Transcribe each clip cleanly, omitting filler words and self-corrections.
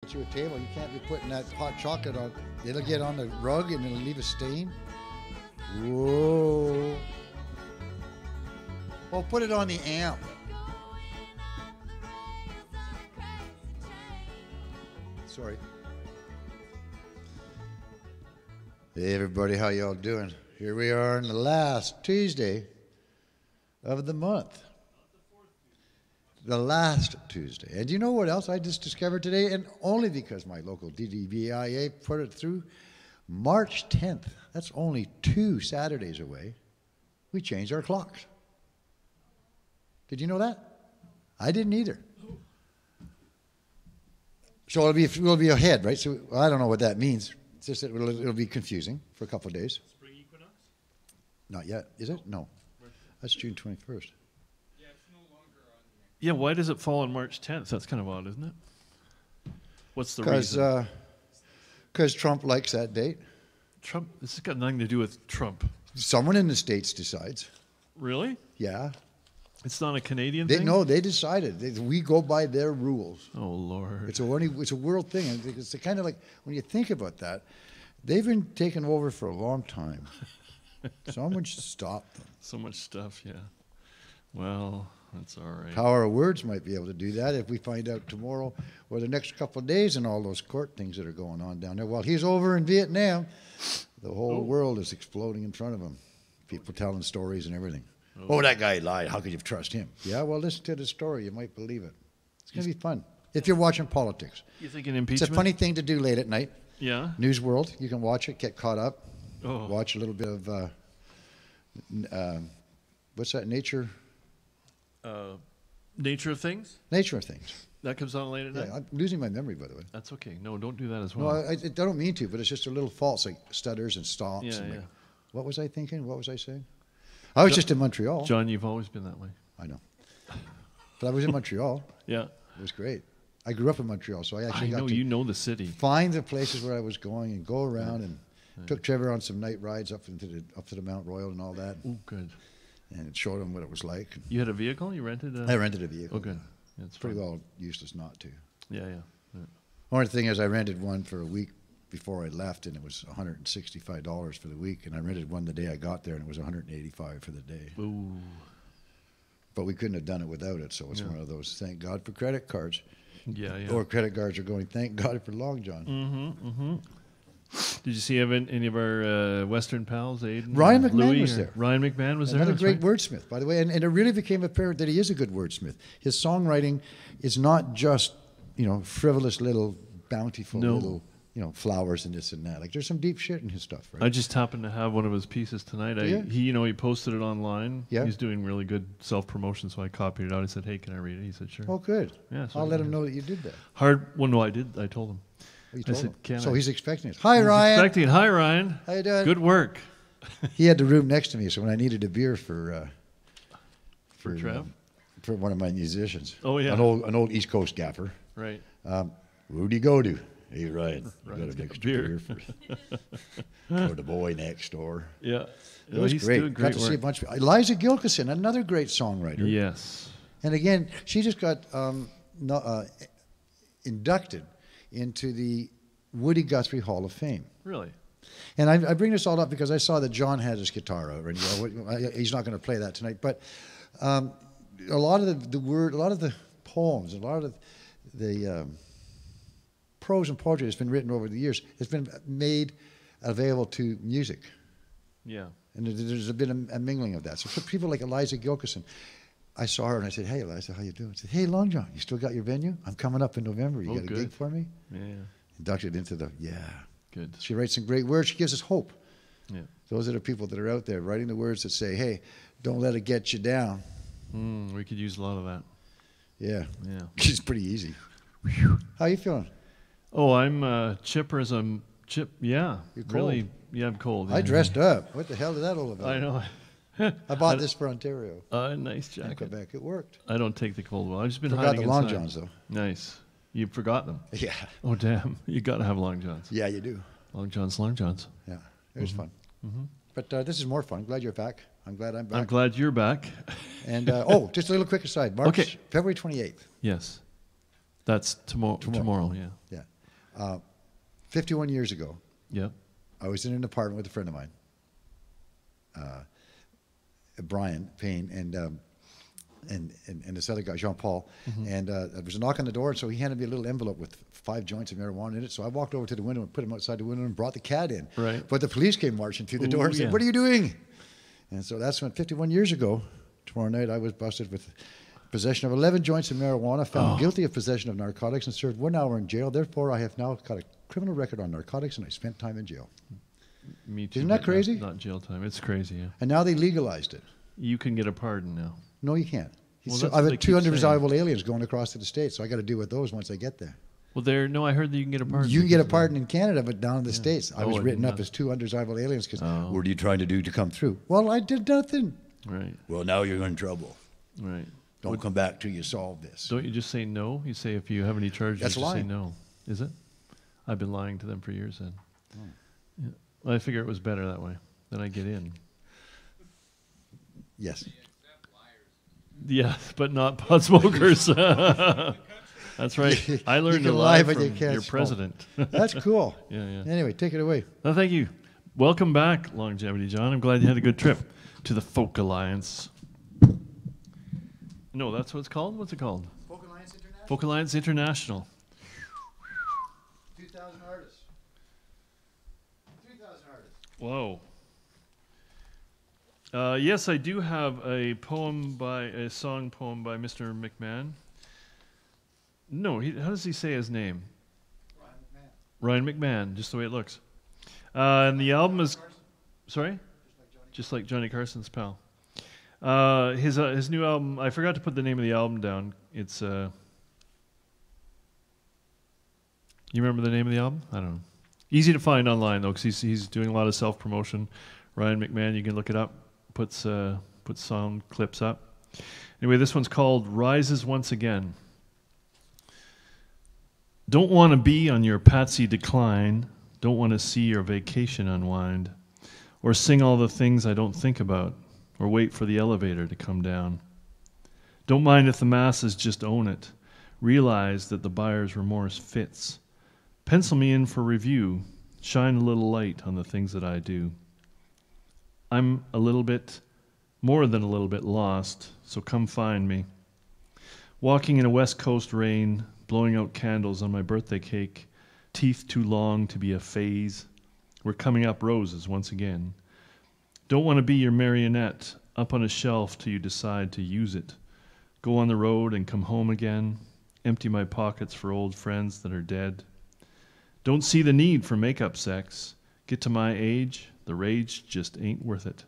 get you a table. You can't be putting that hot chocolate on. It'll get on the rug and it'll leave a stain. Whoa. Well, put it on the amp. Sorry. Hey, everybody. How y'all doing? Here we are on the last Tuesday of the month. The last Tuesday. And you know what else I just discovered today? And only because my local DDBIA put it through. March 10th. That's only 2 Saturdays away. We changed our clocks. Did you know that? I didn't either. So we'll be ahead, right? So I don't know what that means. It's just that it'll be confusing for a couple of days. Spring equinox? Not yet, is it? No. That's June 21st. Yeah, it's no longer on the... Yeah, why does it fall on March 10th? That's kind of odd, isn't it? What's the reason? Because Trump likes that date. Trump? This has got nothing to do with Trump. Someone in the States decides. Really? Yeah. It's not a Canadian thing? No, they decided. We go by their rules. Oh, Lord. It's a world thing. And it's kind of like, when you think about that, they've been taken over for a long time. Someone should stop them. So much stuff, yeah. Well, that's all right. Power of words might be able to do that if we find out tomorrow or the next couple of days and all those court things that are going on down there. While he's over in Vietnam, the whole world is exploding in front of him. People telling stories and everything. Oh, that guy lied. How could you trust him? Yeah, well, listen to the story. You might believe it. It's going to be fun. If you're watching politics. You thinking impeachment? It's a funny thing to do late at night. Yeah? News World. You can watch it, get caught up. Oh. Watch a little bit of, what's that, Nature? Nature of Things? Nature of Things. That comes on late at night? Yeah, I'm losing my memory, by the way. That's okay. No, don't do that as well. No, I don't mean to, but it's just a little false, like stutters and stops. Yeah, and yeah. like, what was I thinking? What was I saying? I was just in Montreal. John, you've always been that way. I know. But I was in Montreal. Yeah. It was great. I grew up in Montreal, so I actually got to you know the city. find the places where I was going and go around and took Trevor on some night rides up to the Mount Royal and all that. Oh, good. And showed him what it was like. You had a vehicle? You rented a... I rented a vehicle. Oh, good. Yeah, it's pretty fun. well useless not to. Yeah. Only thing is I rented one for a week before I left, and it was $165 for the week, and I rented one the day I got there, and it was $185 for the day. Ooh. But we couldn't have done it without it, so it's one of those, thank God for credit cards. Yeah. Or credit cards are going, thank God for Long John. Mm-hmm. Did you see any of our Western pals, Aiden? Ryan McMahon Louis, was there. Ryan McMahon was Another there. great wordsmith, by the way, and it really became apparent that he is a good wordsmith. His songwriting is not just, frivolous little, bountiful little, flowers and this and that. Like, there's some deep shit in his stuff, right? I just happened to have one of his pieces tonight. He posted it online. Yeah. He's doing really good self-promotion, so I copied it out. I said, hey, can I read it? He said, sure. Oh, good. Yeah, so I'll let him know that you did that. No, I did. I told him. Oh, you I told said, him. can So I? he's expecting it. Hi, He's Ryan. expecting it. Hi, Ryan. How you doing? Good work. He had the room next to me, so when I needed a beer for Trev? For one of my musicians. Oh, yeah. An old East Coast gaffer. Right. Where'd go to? Hey, Ryan. You Ryan's got a got extra beer. beer for the boy next door. Yeah. It was he's great. doing Got great to work. see a bunch of Eliza Gilkison, another great songwriter. Yes. And again, she just got inducted into the Woody Guthrie Hall of Fame. Really? And I bring this all up because I saw that John had his guitar out, and he's not going to play that tonight. But a lot of the poems, a lot of the prose and poetry that's been written over the years has been made available to music. Yeah. And there's been a mingling of that. So for people like Eliza Gilkison, I saw her and I said, "Hey, Eliza, how you doing?" She said, "Hey, Long John, you still got your venue? I'm coming up in November. You got a gig for me?" Yeah. Inducted into the Good. She writes some great words. She gives us hope. Yeah. Those are the people that are out there writing the words that say, "Hey, don't let it get you down." We could use a lot of that. Yeah. Yeah. She's pretty easy. How you feeling? Oh, I'm chipper as I'm chip. Yeah. You're cold. Really? Yeah, I'm cold. I Yeah. dressed up. What the hell did that all about? I know. I bought this for Ontario. Nice In jacket. Quebec. It worked. I don't take the cold well. I've just been Forgot hiding the Long inside. Johns, though. Nice. You forgot them. Yeah. Oh, damn. You got to have Long Johns. Yeah, you do. Long Johns, Long Johns. Yeah. It was fun. Mm-hmm. But this is more fun. Glad you're back. I'm glad I'm back. I'm glad you're back. And, just a little quick aside. February 28th. Yes. That's tomorrow. Tomorrow, yeah. Yeah. 51 years ago, Yeah. I was in an apartment with a friend of mine, Brian Payne, and this other guy, Jean-Paul. And there was a knock on the door, and so he handed me a little envelope with 5 joints of marijuana in it. So I walked over to the window and put him outside the window and brought the cat in. Right. But the police came marching through the door and said, "What are you doing?" And so that's when 51 years ago, tomorrow night, I was busted with possession of 11 joints of marijuana, found guilty of possession of narcotics, and served 1 hour in jail. Therefore, I have now got a criminal record on narcotics, and I spent time in jail. Me too. Isn't that crazy? Not jail time. It's crazy, yeah. And now they legalized it. You can get a pardon now. No, you can't. Well, So that's I've what they had keep 200 saying. desirable aliens going across to the States, so I got to deal with those once I get there. Well, I heard that you can get a pardon. You can get a because of pardon in Canada, but down in the States, I was I written did up not. as 2 undesirable aliens because Oh. what are you trying to do to come through? Well, I did nothing. that. Right. Well, now you're in trouble. Right. Don't come back till you solve this. Don't you just say no? You say if you have any charges, That's you just say lying. no. Is it? I've been lying to them for years then. Oh. Yeah. Well, I figure it was better that way. Then I get in. Yes. Yeah, but not pot smokers. That's right. I learned can to lie, lie but from you can't your smoke. president. That's cool. Yeah, yeah. Anyway, take it away. No, thank you. Welcome back, Longevity John. I'm glad you had a good trip to the Folk Alliance. No, that's what it's called? What's it called? Folk Alliance International. Folk Alliance International. 2,000 artists. 3,000 artists. Whoa. Yes, I do have a song poem by Mr. McMahon. No, how does he say his name? Ryan McMahon, just the way it looks. And the album is, sorry? Just like Johnny Carson's pal. His new album, I forgot to put the name of the album down. It's, you remember the name of the album? I don't know. Easy to find online, though, because he's doing a lot of self-promotion. Ryan McMahon, you can look it up. Puts sound clips up. Anyway, this one's called Rises Once Again. Don't want to be on your patsy decline. Don't want to see your vacation unwind. Or sing all the things I don't think about. Or wait for the elevator to come down. Don't mind if the masses just own it. Realize that the buyer's remorse fits. Pencil me in for review. Shine a little light on the things that I do. I'm a little bit, more than a little bit lost, so come find me. Walking in a West Coast rain, blowing out candles on my birthday cake, teeth too long to be a phase. We're coming up roses once again. Don't want to be your marionette, up on a shelf till you decide to use it. Go on the road and come home again, empty my pockets for old friends that are dead. Don't see the need for makeup sex. Get to my age, the rage just ain't worth it.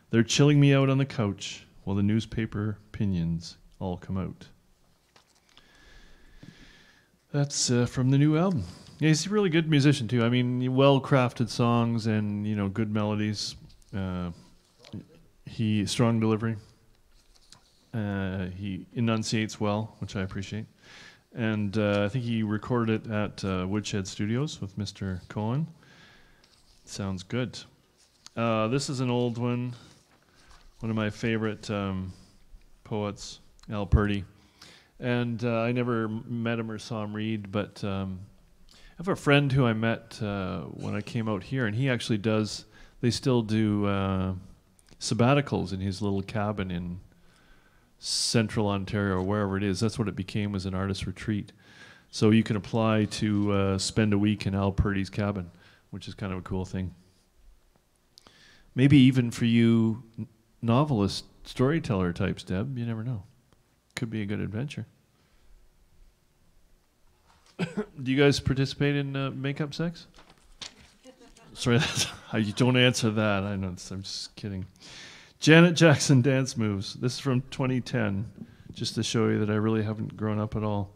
They're chilling me out on the couch while the newspaper opinions all come out. That's from the new album. Yeah, he's a really good musician too. I mean, well-crafted songs and good melodies. He strong delivery. He enunciates well, which I appreciate. And I think he recorded it at Woodshed Studios with Mr. Cohen. Sounds good. This is an old one of my favorite poets, Al Purdy. And I never met him or saw him read, but I have a friend who I met when I came out here, and he actually they still do sabbaticals in his little cabin in central Ontario or wherever it is. That's what it became, was an artist retreat. So you can apply to spend a week in Al Purdy's cabin, which is kind of a cool thing. Maybe even for you novelist, storyteller types, Deb, you never know. Could be a good adventure. Do you guys participate in makeup sex? Sorry, you don't answer that. I know, I'm just kidding. Janet Jackson dance moves. This is from 2010, just to show you that I really haven't grown up at all.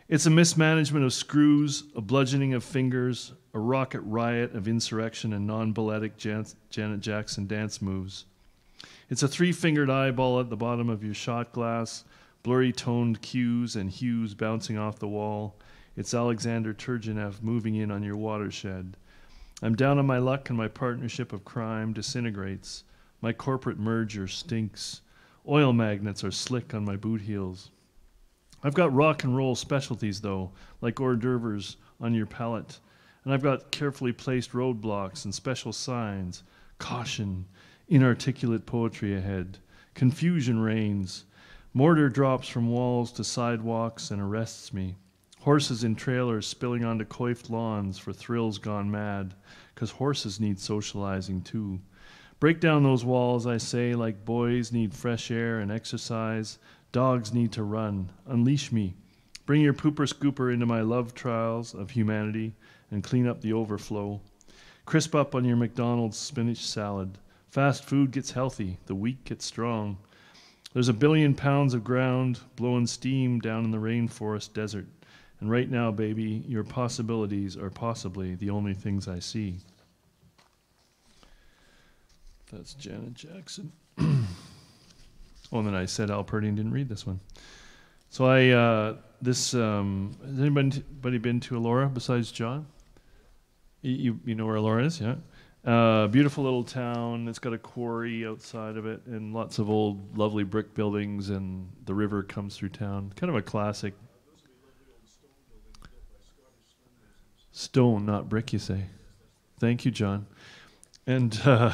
It's a mismanagement of screws, a bludgeoning of fingers, a rocket riot of insurrection and non-balletic Janet Jackson dance moves. It's a 3-fingered eyeball at the bottom of your shot glass, blurry toned cues and hues bouncing off the wall. It's Alexander Turgenev moving in on your watershed. I'm down on my luck and my partnership of crime disintegrates. My corporate merger stinks. Oil magnets are slick on my boot heels. I've got rock and roll specialties, though, like hors d'oeuvres on your palate. And I've got carefully placed roadblocks and special signs. Caution, inarticulate poetry ahead. Confusion reigns. Mortar drops from walls to sidewalks and arrests me. Horses in trailers spilling onto coiffed lawns for thrills gone mad, 'cause horses need socializing too. Break down those walls, I say, like boys need fresh air and exercise. Dogs need to run. Unleash me. Bring your pooper scooper into my love trials of humanity and clean up the overflow. Crisp up on your McDonald's spinach salad. Fast food gets healthy. The weak get strong. There's 1 billion pounds of ground blowing steam down in the rainforest desert. And right now, baby, your possibilities are possibly the only things I see. That's Janet Jackson. Oh, and then I said Al Purdy and didn't read this one. So has anybody been to Elora besides John? You know where Elora is, yeah? Beautiful little town. It's got a quarry outside of it and lots of old, lovely brick buildings, and the river comes through town. Kind of a classic. Stone, not brick, you say. Thank you, John. And so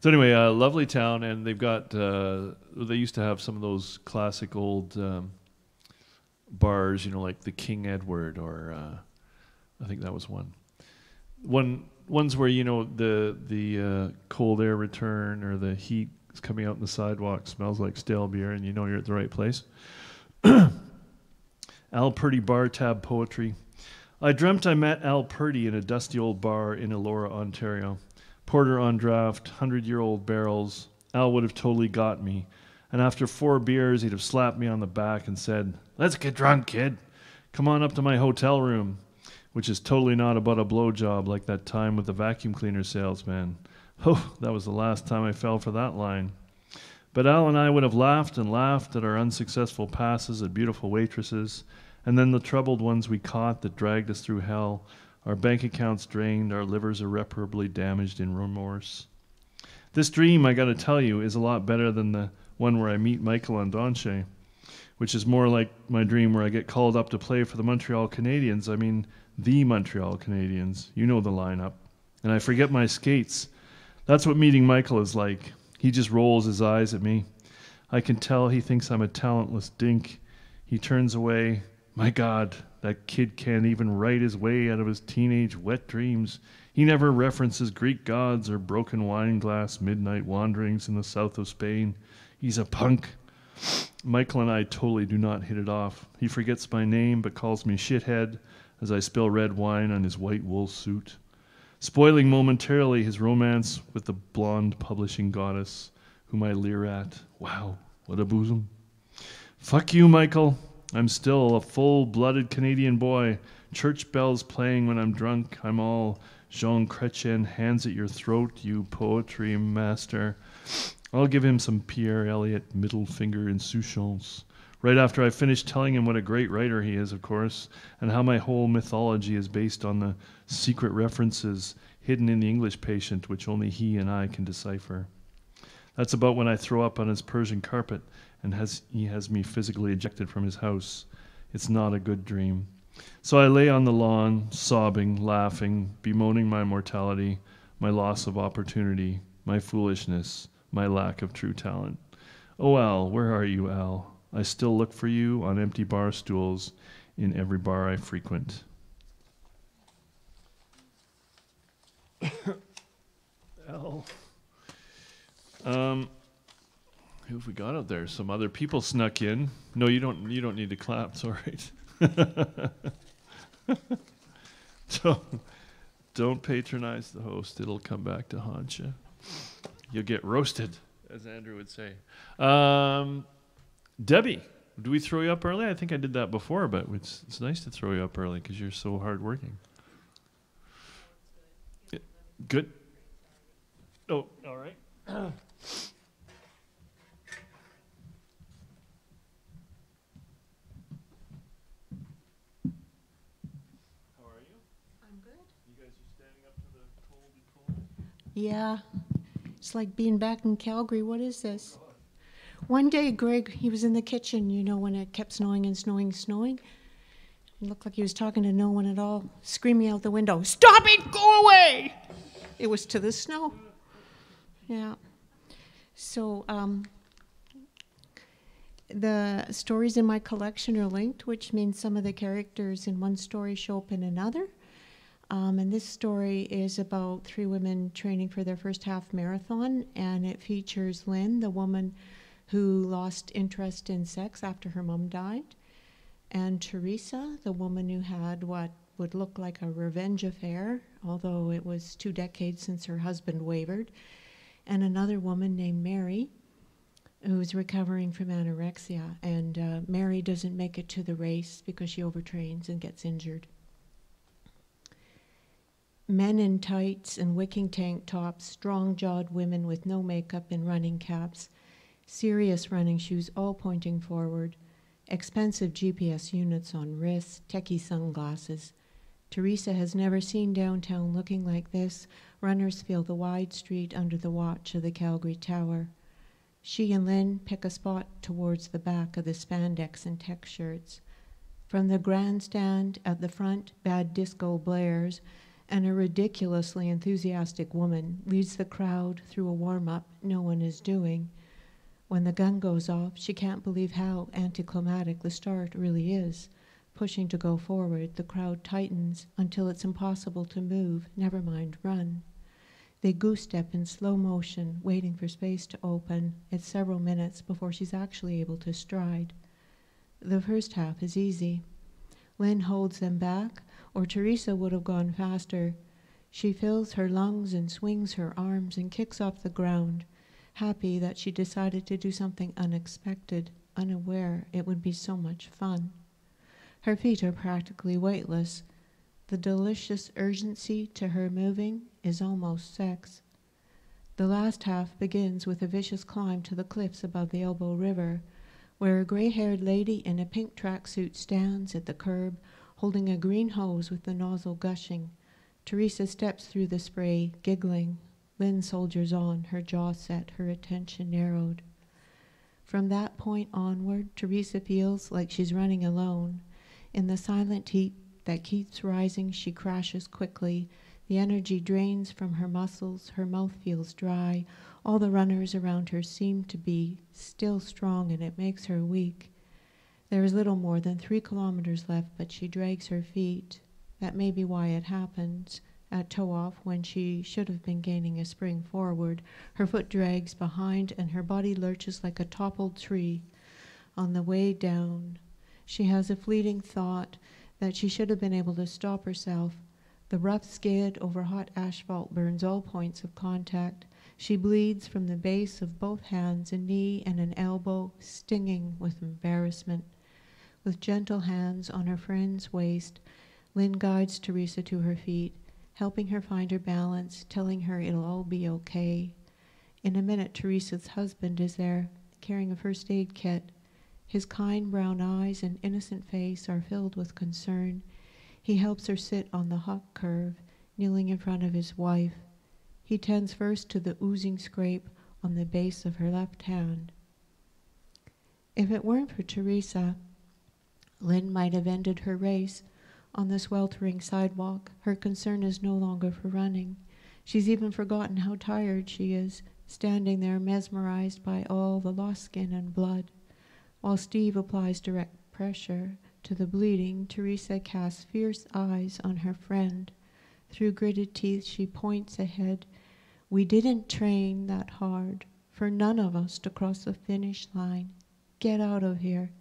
anyway, lovely town, and they've got, they used to have some of those classic old bars, like the King Edward, or I think that was one. Ones where, the cold air return or the heat is coming out in the sidewalk, smells like stale beer, and you're at the right place. Al Purdy bar tab poetry. I dreamt I met Al Purdy in a dusty old bar in Elora, Ontario. Porter on draft, 100-year-old barrels. Al would have totally got me. And after 4 beers, he'd have slapped me on the back and said, "Let's get drunk, kid. Come on up to my hotel room," which is totally not about a blowjob like that time with the vacuum cleaner salesman. Oh, that was the last time I fell for that line. But Al and I would have laughed and laughed at our unsuccessful passes at beautiful waitresses, and then the troubled ones we caught that dragged us through hell, our bank accounts drained, our livers irreparably damaged in remorse. This dream, I gotta tell you, is a lot better than the one where I meet Michael on Donche, which is more like my dream where I get called up to play for the Montreal Canadiens. I mean, the Montreal Canadiens. You know the lineup. And I forget my skates. That's what meeting Michael is like. He just rolls his eyes at me. I can tell he thinks I'm a talentless dink. He turns away. My God, that kid can't even write his way out of his teenage wet dreams. He never references Greek gods or broken wine glass midnight wanderings in the south of Spain. He's a punk. Michael and I totally do not hit it off. He forgets my name but calls me shithead as I spill red wine on his white wool suit, spoiling momentarily his romance with the blonde publishing goddess whom I leer at. Wow, what a bosom. Fuck you, Michael. I'm still a full-blooded Canadian boy. Church bells playing when I'm drunk. I'm all Jean Chrétien, hands at your throat, you poetry master. I'll give him some Pierre Elliott middle finger insouciance. Right after I finish telling him what a great writer he is, of course, and how my whole mythology is based on the secret references hidden in the English Patient, which only he and I can decipher. That's about when I throw up on his Persian carpet and he has me physically ejected from his house. It's not a good dream. So I lay on the lawn, sobbing, laughing, bemoaning my mortality, my loss of opportunity, my foolishness, my lack of true talent. Oh, Al, where are you, Al? I still look for you on empty bar stools in every bar I frequent. Al. Who have we got out there? Some other people snuck in. No, you don't need to clap. It's all right. Don't patronize the host. It'll come back to haunt you. You'll get roasted, as Andrew would say. Debbie, do we throw you up early? I think I did that before, but it's nice to throw you up early because you're so hardworking. Good. Oh, all right. How are you? I'm good. You guys are standing up to the coldy cold? Yeah. It's like being back in Calgary. What is this? One day, Greg, he was in the kitchen, you know, when it kept snowing and snowing, snowing. It looked like he was talking to no one at all, screaming out the window, "Stop it, go away!" It was to the snow. Yeah. So the stories in my collection are linked, which means some of the characters in one story show up in another. And this story is about 3 women training for their first half marathon, and it features Lynn, the woman who lost interest in sex after her mom died, and Teresa, the woman who had what would look like a revenge affair, although it was 2 decades since her husband wavered, and another woman named Mary, who's recovering from anorexia. And Mary doesn't make it to the race because she overtrains and gets injured. Men in tights and wicking tank tops, strong-jawed women with no makeup and running caps, serious running shoes all pointing forward, expensive GPS units on wrists, techie sunglasses. Teresa has never seen downtown looking like this. Runners feel the wide street under the watch of the Calgary Tower. She and Lynn pick a spot towards the back of the spandex and tech shirts. From the grandstand at the front, bad disco blares, and a ridiculously enthusiastic woman leads the crowd through a warm-up no one is doing. When the gun goes off, she can't believe how anticlimactic the start really is. Pushing to go forward, the crowd tightens until it's impossible to move, never mind run. They goose-step in slow motion, waiting for space to open. It's several minutes before she's actually able to stride. The first half is easy. Lynn holds them back, or Teresa would have gone faster. She fills her lungs and swings her arms and kicks off the ground, happy that she decided to do something unexpected, unaware it would be so much fun. Her feet are practically weightless. The delicious urgency to her moving is almost sex. The last half begins with a vicious climb to the cliffs above the Elbow River, where a gray-haired lady in a pink tracksuit stands at the curb, holding a green hose with the nozzle gushing. Teresa steps through the spray, giggling. Lynn soldiers on, her jaw set, her attention narrowed. From that point onward, Teresa feels like she's running alone. In the silent heat that keeps rising, she crashes quickly. The energy drains from her muscles, her mouth feels dry. All the runners around her seem to be still strong, and it makes her weak. There is little more than 3 kilometers left, but she drags her feet. That may be why it happens. At toe-off, when she should have been gaining a spring forward, her foot drags behind and her body lurches like a toppled tree. On the way down, she has a fleeting thought that she should have been able to stop herself. The rough skid over hot asphalt burns all points of contact. She bleeds from the base of both hands, a knee and an elbow, stinging with embarrassment. With gentle hands on her friend's waist, Lynn guides Teresa to her feet, helping her find her balance, telling her it'll all be okay. In a minute, Teresa's husband is there, carrying a first aid kit. His kind brown eyes and innocent face are filled with concern. He helps her sit on the hop curve, kneeling in front of his wife. He tends first to the oozing scrape on the base of her left hand. If it weren't for Teresa, Lynn might have ended her race. On the sweltering sidewalk, her concern is no longer for running. She's even forgotten how tired she is, standing there mesmerized by all the lost skin and blood. While Steve applies direct pressure to the bleeding, Teresa casts fierce eyes on her friend. Through gritted teeth, she points ahead. We didn't train that hard for none of us to cross the finish line. Get out of here.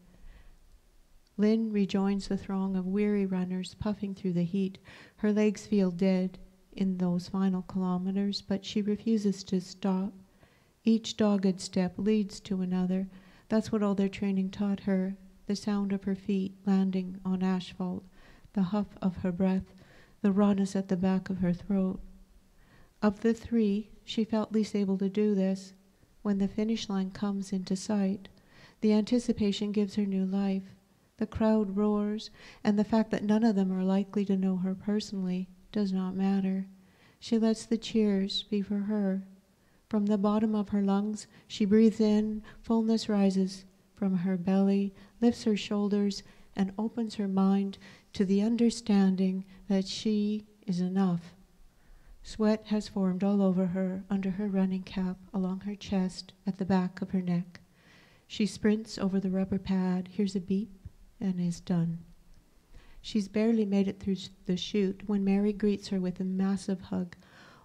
Lynn rejoins the throng of weary runners puffing through the heat. Her legs feel dead in those final kilometers, but she refuses to stop. Each dogged step leads to another. That's what all their training taught her. The sound of her feet landing on asphalt, the huff of her breath, the rawness at the back of her throat. Of the 3, she felt least able to do this. When the finish line comes into sight, the anticipation gives her new life. The crowd roars, and the fact that none of them are likely to know her personally does not matter. She lets the cheers be for her. From the bottom of her lungs, she breathes in, fullness rises from her belly, lifts her shoulders, and opens her mind to the understanding that she is enough. Sweat has formed all over her, under her running cap, along her chest, at the back of her neck. She sprints over the rubber pad, hears a beep, and is done. She's barely made it through the chute when Mary greets her with a massive hug.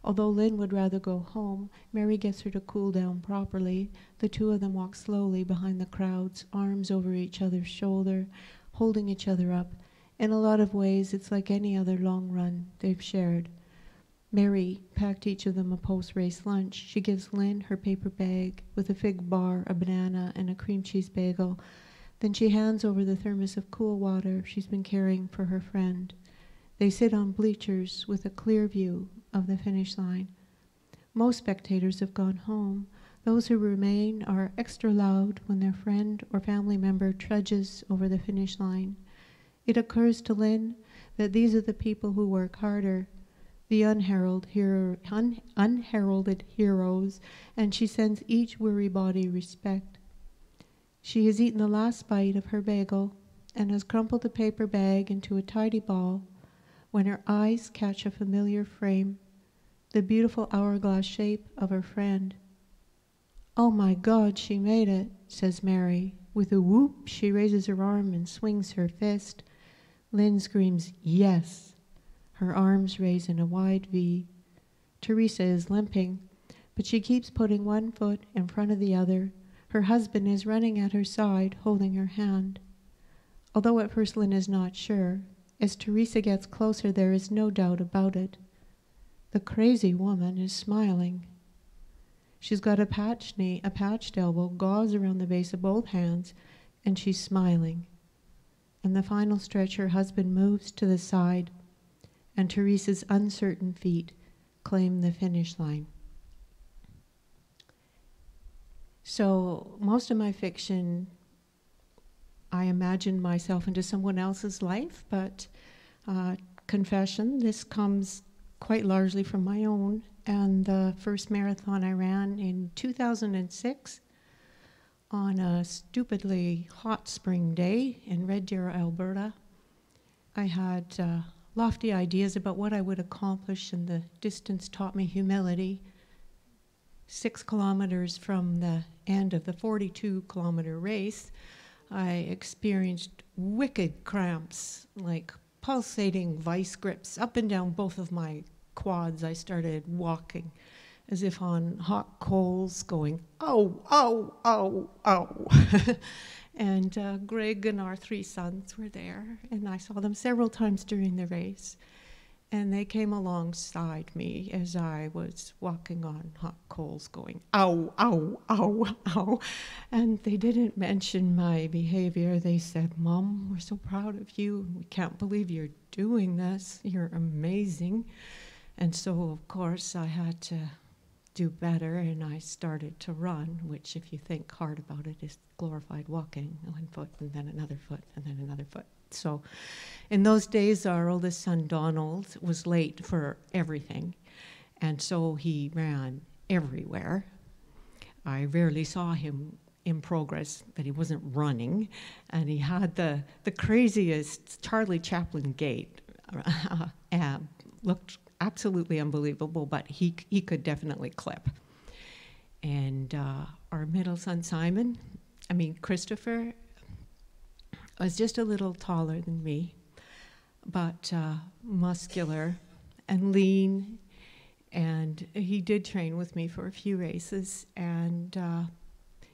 Although Lynn would rather go home, Mary gets her to cool down properly. The two of them walk slowly behind the crowds, arms over each other's shoulder, holding each other up. In a lot of ways, it's like any other long run they've shared. Mary packed each of them a post-race lunch. She gives Lynn her paper bag with a fig bar, a banana, and a cream cheese bagel. Then she hands over the thermos of cool water she's been carrying for her friend. They sit on bleachers with a clear view of the finish line. Most spectators have gone home. Those who remain are extra loud when their friend or family member trudges over the finish line. It occurs to Lynn that these are the people who work harder, the unheralded heroes, and she sends each weary body respect. She has eaten the last bite of her bagel and has crumpled the paper bag into a tidy ball when her eyes catch a familiar frame, the beautiful hourglass shape of her friend. "Oh my God, she made it," says Mary. With a whoop, she raises her arm and swings her fist. Lynn screams, "Yes." Her arms raise in a wide V. Teresa is limping, but she keeps putting one foot in front of the other. Her husband is running at her side, holding her hand. Although at first Lynn is not sure, as Teresa gets closer, there is no doubt about it. The crazy woman is smiling. She's got a patched knee, a patched elbow, gauze around the base of both hands, and she's smiling. In the final stretch, her husband moves to the side, and Teresa's uncertain feet claim the finish line. So most of my fiction, I imagine myself into someone else's life, but confession, this comes quite largely from my own. And the first marathon I ran in 2006 on a stupidly hot spring day in Red Deer, Alberta. I had lofty ideas about what I would accomplish, and the distance taught me humility. 6 kilometers from the end of the 42-kilometer race, I experienced wicked cramps, like pulsating vice grips up and down both of my quads. I started walking as if on hot coals, going, "Oh, oh, oh, oh." And Greg and our 3 sons were there, and I saw them several times during the race. And they came alongside me as I was walking on hot coals going, "Ow, ow, ow, ow." And they didn't mention my behavior. They said, "Mom, we're so proud of you. We can't believe you're doing this. You're amazing." And so, of course, I had to do better, and I started to run, which, if you think hard about it, is glorified walking, 1 foot and then another foot and then another foot. So in those days, our oldest son, Donald, was late for everything, and so he ran everywhere. I rarely saw him in progress, that he wasn't running, and he had the craziest Charlie Chaplin gait. Looked absolutely unbelievable, but he could definitely clip. And our middle son, Christopher, was just a little taller than me, but muscular and lean, and he did train with me for a few races, and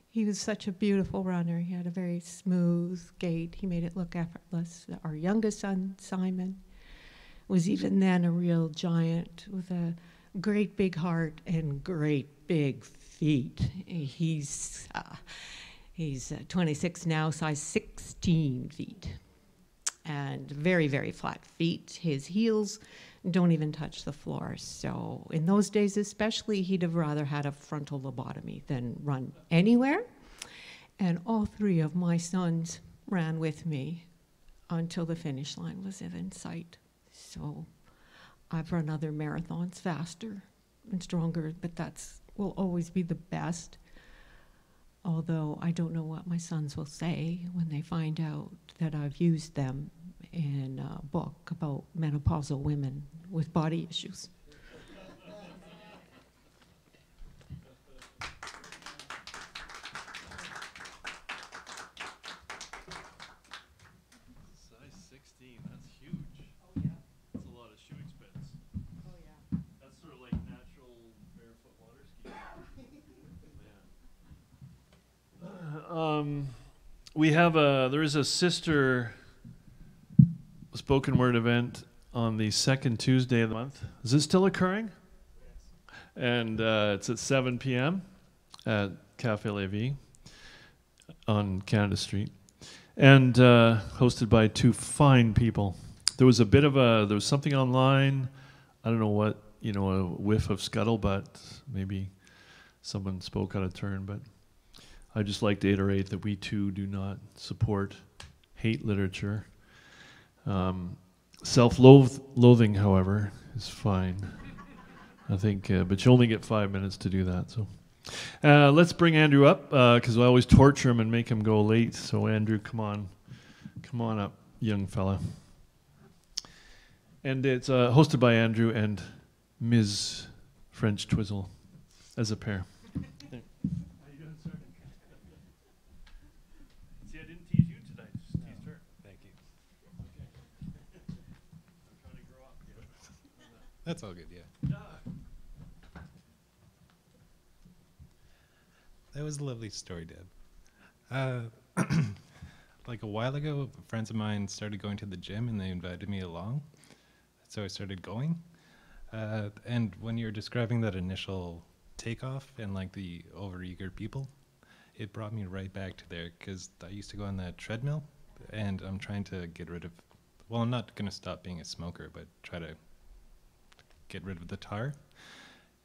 he was such a beautiful runner. He had a very smooth gait. He made it look effortless. Our youngest son, Simon, was even then a real giant with a great big heart and great big feet. He's 26 now, size 16 feet, and very, very flat feet. His heels don't even touch the floor. So in those days especially, he'd have rather had a frontal lobotomy than run anywhere. And all 3 of my sons ran with me until the finish line was in sight. So I've run other marathons faster and stronger, but that's will always be the best. Although I don't know what my sons will say when they find out that I've used them in a book about menopausal women with body issues. Size 16, that's huge. Oh, yeah. That's a lot of shoe expense. Oh, yeah. That's sort of like natural barefoot water skiing. We have there is a sister spoken word event on the second Tuesday of the month. Is it still occurring? Yes. And it's at 7 p.m. at Cafe Lévis on Canada Street, and hosted by two fine people. There was something online. I don't know what, a whiff of scuttlebutt. Maybe someone spoke out of turn, but I just like to iterate that we too do not support hate literature. Self-loathing, however, is fine. I think, but you only get 5 minutes to do that. So let's bring Andrew up, because I always torture him and make him go late. So Andrew, come on up, young fella. And it's hosted by Andrew and Ms. French Twizzle as a pair. That's all good, yeah. That was a lovely story, Deb. Like a while ago, friends of mine started going to the gym and they invited me along. So I started going. And when you're describing that initial takeoff and like the overeager people, it brought me right back to there, because I used to go on that treadmill and I'm trying to get rid of, well, I'm not going to stop being a smoker, but try to get rid of the tar,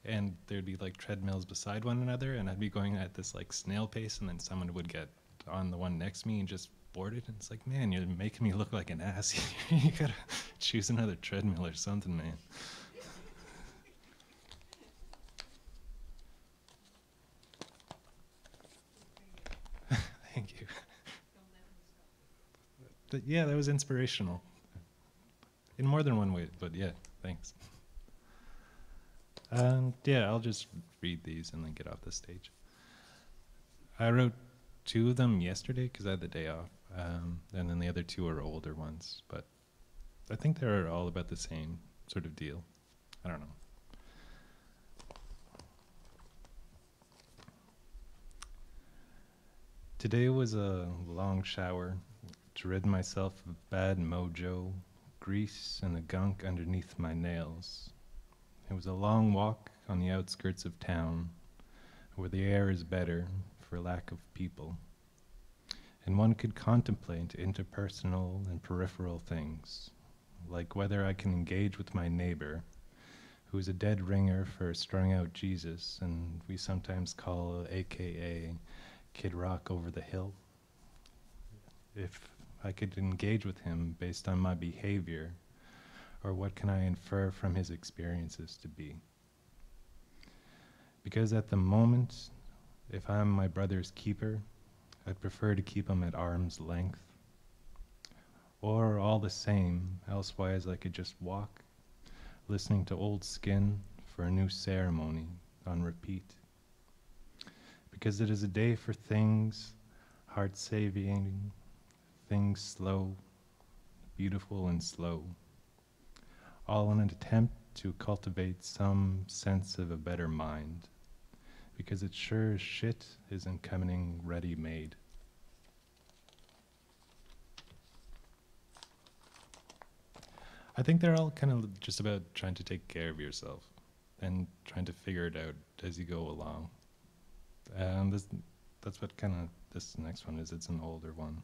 and there'd be like treadmills beside one another, and I'd be going at this like snail pace, and then someone would get on the one next to me and just board it, and it's like, man, you're making me look like an ass. You gotta choose another treadmill or something, man. Thank you. But yeah, that was inspirational in more than one way, but yeah, thanks. Yeah, I'll just read these and then get off the stage. I wrote 2 of them yesterday because I had the day off, and then the other 2 are older ones, but I think they're all about the same sort of deal. I don't know. Today was a long shower to rid myself of bad mojo, grease, and the gunk underneath my nails. It was a long walk on the outskirts of town, where the air is better for lack of people, and one could contemplate interpersonal and peripheral things, like whether I can engage with my neighbor, who is a dead ringer for strung out Jesus, and we sometimes call AKA Kid Rock over the hill. If I could engage with him based on my behavior, or what can I infer from his experiences to be? Because at the moment, if I'm my brother's keeper, I'd prefer to keep him at arm's length. Or all the same, elsewise I could just walk, listening to old skin for a new ceremony on repeat. Because it is a day for things heart-saving, things slow, beautiful and slow, all in an attempt to cultivate some sense of a better mind, because it sure as shit isn't coming ready-made. I think they're all kind of just about trying to take care of yourself and trying to figure it out as you go along. And that's what kind of this next one is. It's an older one.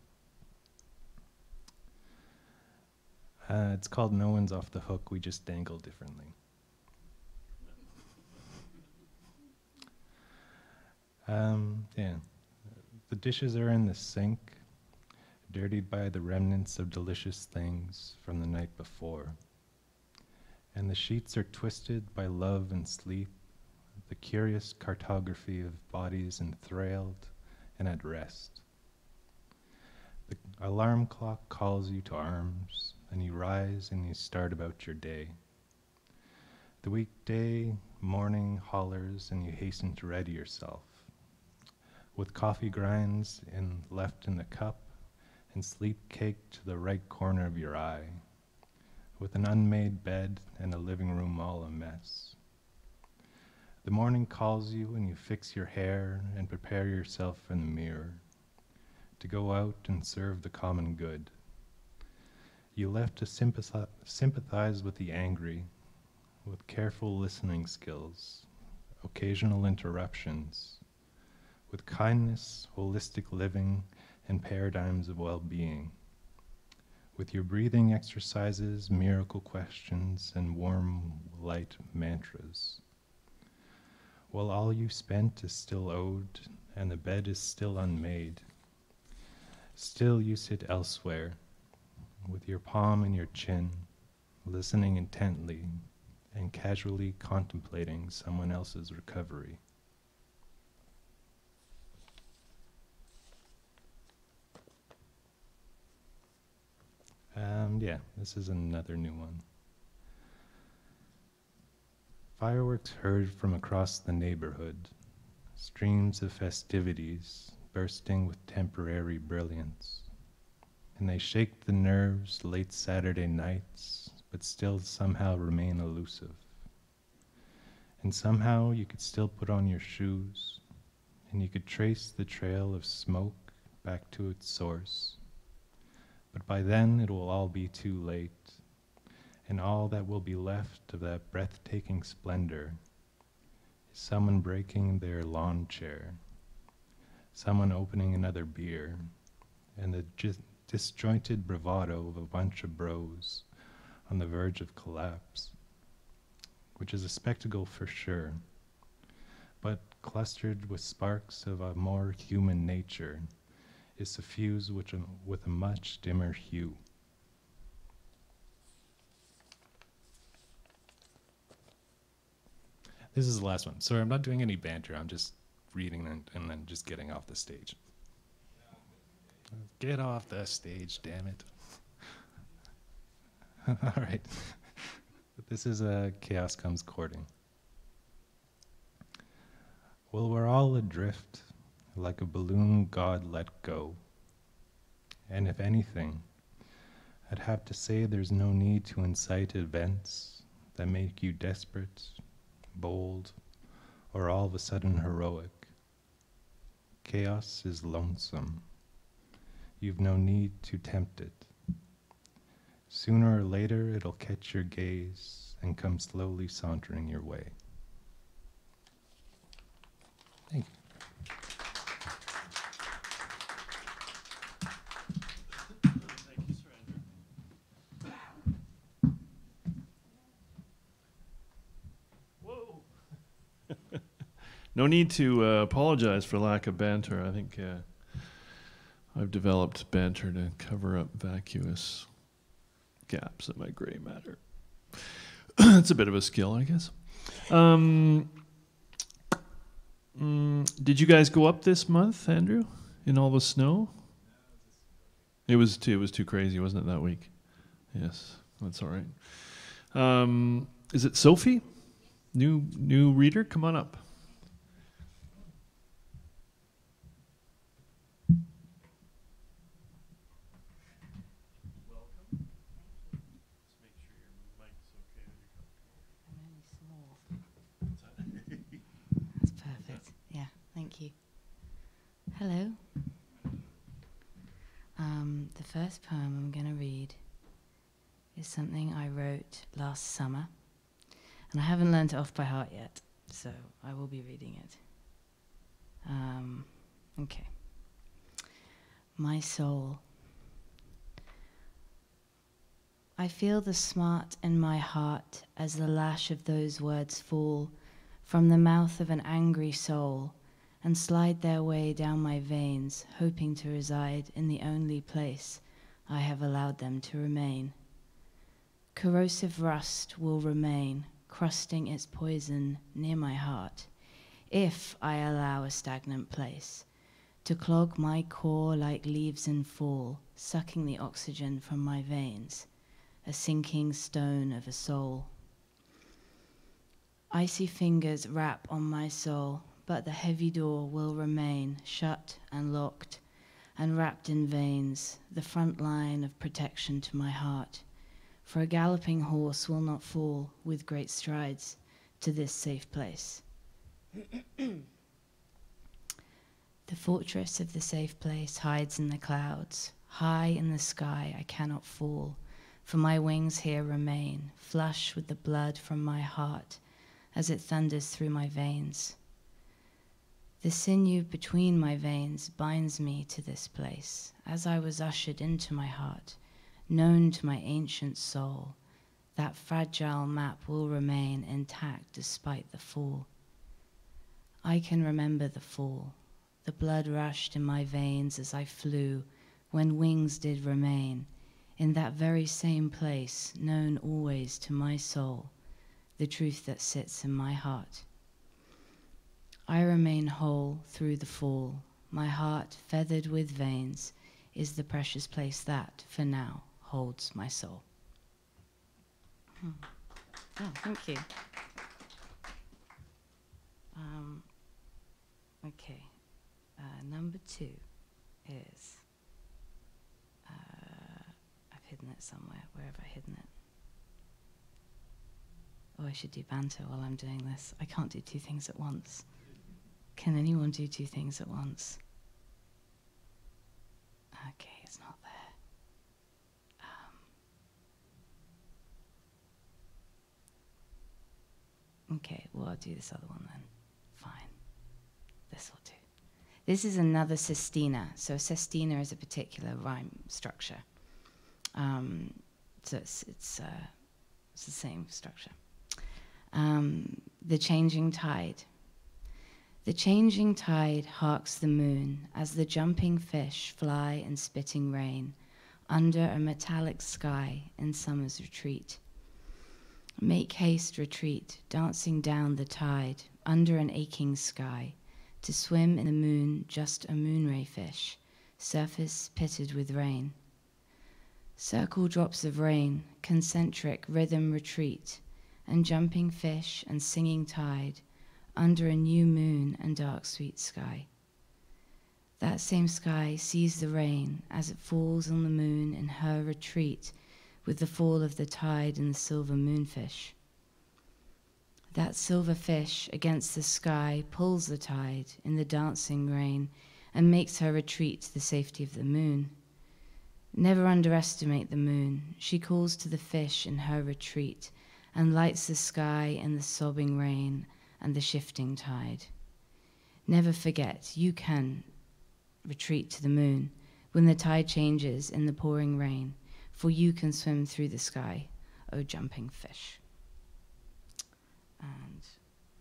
It's called No One's Off the Hook, We Just Dangle Differently. Yeah. The dishes are in the sink, dirtied by the remnants of delicious things from the night before. And the sheets are twisted by love and sleep, the curious cartography of bodies enthralled and at rest. The alarm clock calls you to arms, and you rise and you start about your day. The weekday morning hollers, and you hasten to ready yourself. With coffee grinds left in the cup, and sleep caked to the right corner of your eye, with an unmade bed and a living room all a mess. The morning calls you, and you fix your hair and prepare yourself in the mirror to go out and serve the common good. You left to sympathize with the angry, with careful listening skills, occasional interruptions, with kindness, holistic living, and paradigms of well-being, with your breathing exercises, miracle questions, and warm, light mantras. While all you spent is still owed, and the bed is still unmade, still you sit elsewhere, with your palm in your chin, listening intently, and casually contemplating someone else's recovery. Yeah, this is another new one. Fireworks heard from across the neighborhood, streams of festivities bursting with temporary brilliance, and they shake the nerves late Saturday nights, but still somehow remain elusive. And somehow you could still put on your shoes, and you could trace the trail of smoke back to its source. But by then it will all be too late, and all that will be left of that breathtaking splendor is someone breaking their lawn chair, someone opening another beer, and the disjointed bravado of a bunch of bros on the verge of collapse, which is a spectacle for sure, but clustered with sparks of a more human nature, is suffused with a much dimmer hue. This is the last one. Sorry, I'm not doing any banter. I'm just reading and then just getting off the stage. Get off the stage, damn it. All right. This is Chaos Comes Courting. Well, we're all adrift, like a balloon God let go. And if anything, I'd have to say there's no need to incite events that make you desperate, bold, or all of a sudden heroic. Chaos is lonesome. You've no need to tempt it. Sooner or later, it'll catch your gaze and come slowly sauntering your way. Thank you. Thank you, Sir Andrew. Whoa. No need to apologize for lack of banter. I think I've developed banter to cover up vacuous gaps in my gray matter. It's a bit of a skill, I guess. Did you guys go up this month, Andrew, in all the snow? It was too crazy, wasn't it, that week? Yes, that's all right. Is it Sophie? New reader? Come on up. Thank you. Hello. The first poem I'm going to read is something I wrote last summer, and I haven't learned it off by heart yet, so I will be reading it. Okay. My soul. I feel the smart in my heart as the lash of those words fall from the mouth of an angry soul and slide their way down my veins, hoping to reside in the only place I have allowed them to remain. Corrosive rust will remain, crusting its poison near my heart, if I allow a stagnant place to clog my core like leaves in fall, sucking the oxygen from my veins, a sinking stone of a soul. Icy fingers rap on my soul, but the heavy door will remain shut and locked and wrapped in veins, the front line of protection to my heart. For a galloping horse will not fall with great strides to this safe place. The fortress of the safe place hides in the clouds. High in the sky I cannot fall, for my wings here remain, flush with the blood from my heart as it thunders through my veins. The sinew between my veins binds me to this place, as I was ushered into my heart, known to my ancient soul. That fragile map will remain intact despite the fall. I can remember the fall. The blood rushed in my veins as I flew, when wings did remain, in that very same place, known always to my soul, the truth that sits in my heart. I remain whole through the fall. My heart, feathered with veins, is the precious place that, for now, holds my soul. Oh, thank you. Okay. Number 2 is, I've hidden it somewhere. Where have I hidden it? Oh, I should do banter while I'm doing this. I can't do 2 things at once. Can anyone do 2 things at once? Okay, it's not there. Okay, well, I'll do this other one then. Fine. This will do. This is another sestina. So sestina is a particular rhyme structure. So it's the same structure. The changing tide. The changing tide harks the moon as the jumping fish fly in spitting rain under a metallic sky in summer's retreat. Make haste, retreat, dancing down the tide under an aching sky to swim in the moon, just a moonray fish, surface pitted with rain. Circle drops of rain, concentric rhythm retreat, and jumping fish and singing tide under a new moon and dark sweet sky. That same sky sees the rain as it falls on the moon in her retreat with the fall of the tide and the silver moonfish. That silver fish against the sky pulls the tide in the dancing rain and makes her retreat to the safety of the moon. Never underestimate the moon. She calls to the fish in her retreat and lights the sky in the sobbing rain and the shifting tide. Never forget, you can retreat to the moon when the tide changes in the pouring rain, for you can swim through the sky, O jumping fish. And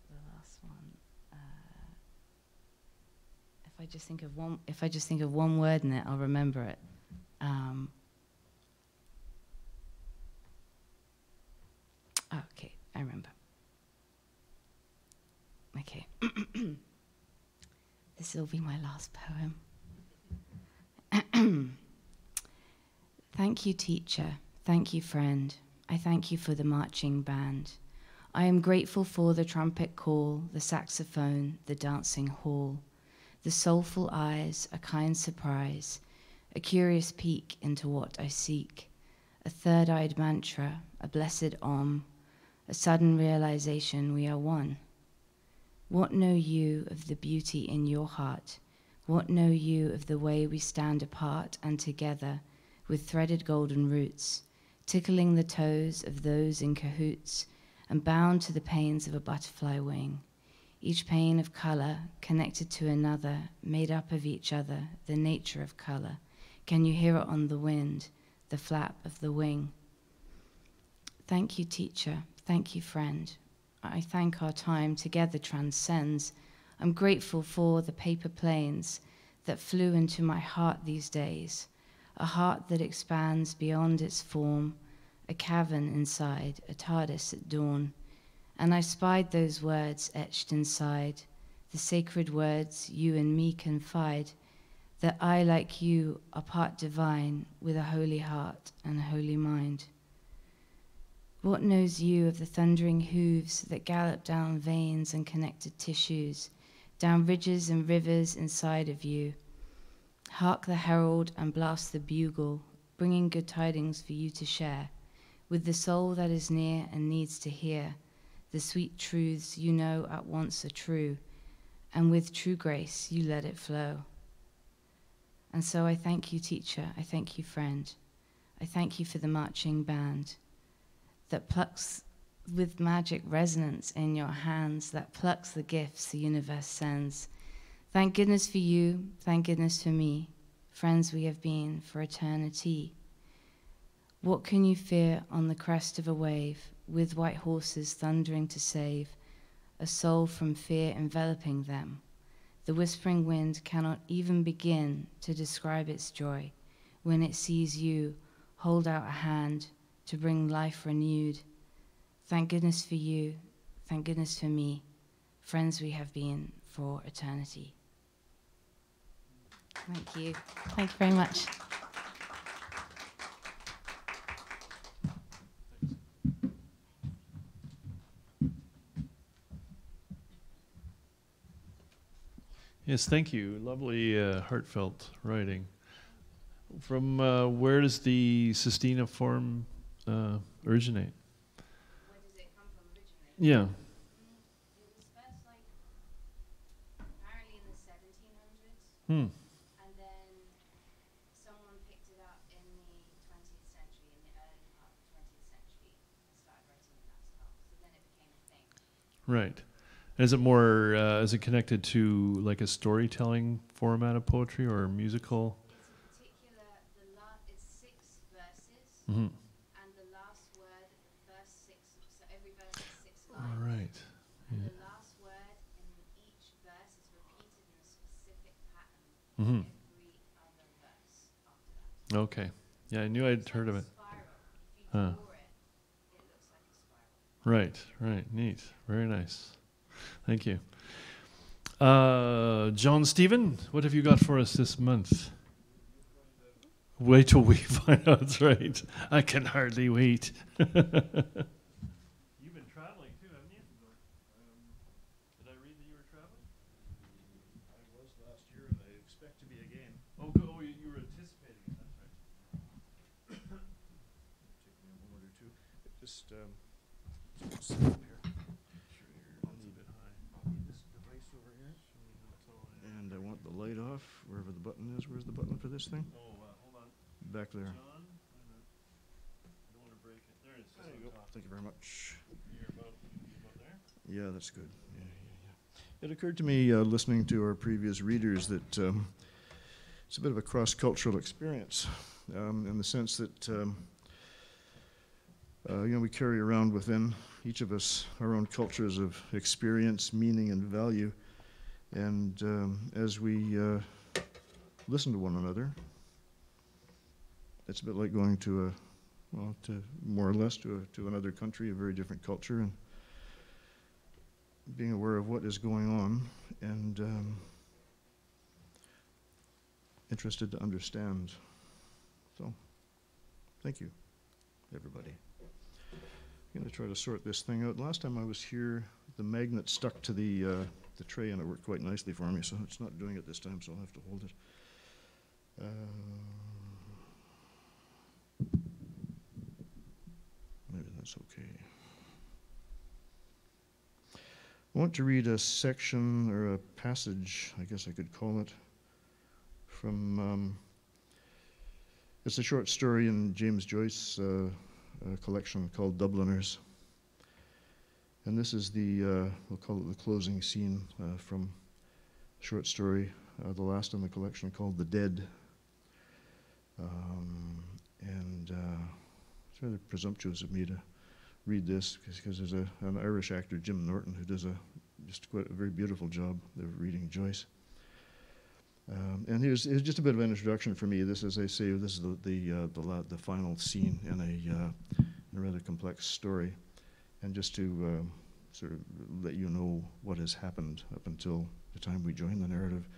the last one, if I just think of one word in it, I'll remember it. Okay, I remember. Okay. This will be my last poem. Thank you, teacher. Thank you, friend. I thank you for the marching band. I am grateful for the trumpet call, the saxophone, the dancing hall, the soulful eyes, a kind surprise, a curious peek into what I seek, a third-eyed mantra, a blessed Om, a sudden realization we are one. What know you of the beauty in your heart? What know you of the way we stand apart and together with threaded golden roots, tickling the toes of those in cahoots and bound to the panes of a butterfly wing, each pane of color connected to another, made up of each other, the nature of color. Can you hear it on the wind, the flap of the wing? Thank you, teacher. Thank you, friend. I thank our time together transcends. I'm grateful for the paper planes that flew into my heart these days, a heart that expands beyond its form, a cavern inside, a TARDIS at dawn. And I spied those words etched inside, the sacred words you and me confide, that I, like you, are part divine with a holy heart and a holy mind. What knows you of the thundering hooves that gallop down veins and connected tissues, down ridges and rivers inside of you? Hark the herald and blast the bugle, bringing good tidings for you to share, with the soul that is near and needs to hear, the sweet truths you know at once are true, and with true grace you let it flow. And so I thank you, teacher, I thank you, friend. I thank you for the marching band that plucks with magic resonance in your hands, that plucks the gifts the universe sends. Thank goodness for you, thank goodness for me, friends we have been for eternity. What can you fear on the crest of a wave, with white horses thundering to save a soul from fear enveloping them? The whispering wind cannot even begin to describe its joy when it sees you hold out a hand to bring life renewed. Thank goodness for you, thank goodness for me, friends we have been for eternity. Thank you. Thank you very much. Yes, thank you. Lovely, heartfelt writing. From where does the Sistina form originate? Where does it come from originally? Yeah. It was first apparently in the 1700s, Hmm. and then someone picked it up in the 20th century, in the early part of the 20th century, and started writing in that style. So then it became a thing. Right. Is it more, is it connected to like a storytelling format of poetry or musical? It's a particular, it's 6 verses, Mm-hmm. and the last word of the first 6, so every verse is 6 All lines. right. And Yeah. the last word in each verse is repeated in a specific pattern Mm-hmm. every other verse after that. Okay. Yeah, I knew I'd It's heard of like a it. spiral. If you Huh. draw it, it looks like a spiral. Right, right. Neat. Very nice. Thank you. John Stephen, what have you got for us this month? Wait till we find out. That's right. I can hardly wait. You've been traveling too, haven't you? Did I read that you were traveling? I was last year, and I expect to be again. Oh, you were anticipating it. That's right. Take me a moment or two. Just sit up here. Sure, it's a bit high. I'll need this device over here, and I want the light off wherever the button is. Where's the button for this thing? Oh, hold on. Back there. John, wait a minute. I don't want to break it. There it is. There you go. Thank you very much. You're about there? Yeah, that's good. Yeah. It occurred to me, listening to our previous readers, that it's a bit of a cross-cultural experience, in the sense that we carry around within each of us our own cultures of experience, meaning, and value. And as we listen to one another, it's a bit like going to more or less to another country, a very different culture, and being aware of what is going on, and interested to understand. So, thank you, everybody. I'm going to try to sort this thing out. Last time I was here, the magnet stuck to the tray, and it worked quite nicely for me, so it's not doing it this time, so I'll have to hold it. Maybe that's okay. I want to read a section, or a passage, I guess I could call it, from, it's a short story in James Joyce's collection called Dubliners. And this is we'll call it the closing scene from a short story, the last in the collection, called The Dead. It's rather presumptuous of me to read this, because there's an Irish actor, Jim Norton, who does just quite a very beautiful job of reading Joyce. And here's just a bit of an introduction for me. This, as I say, this is the final scene in a rather complex story. And just to sort of let you know what has happened up until the time we join the narrative.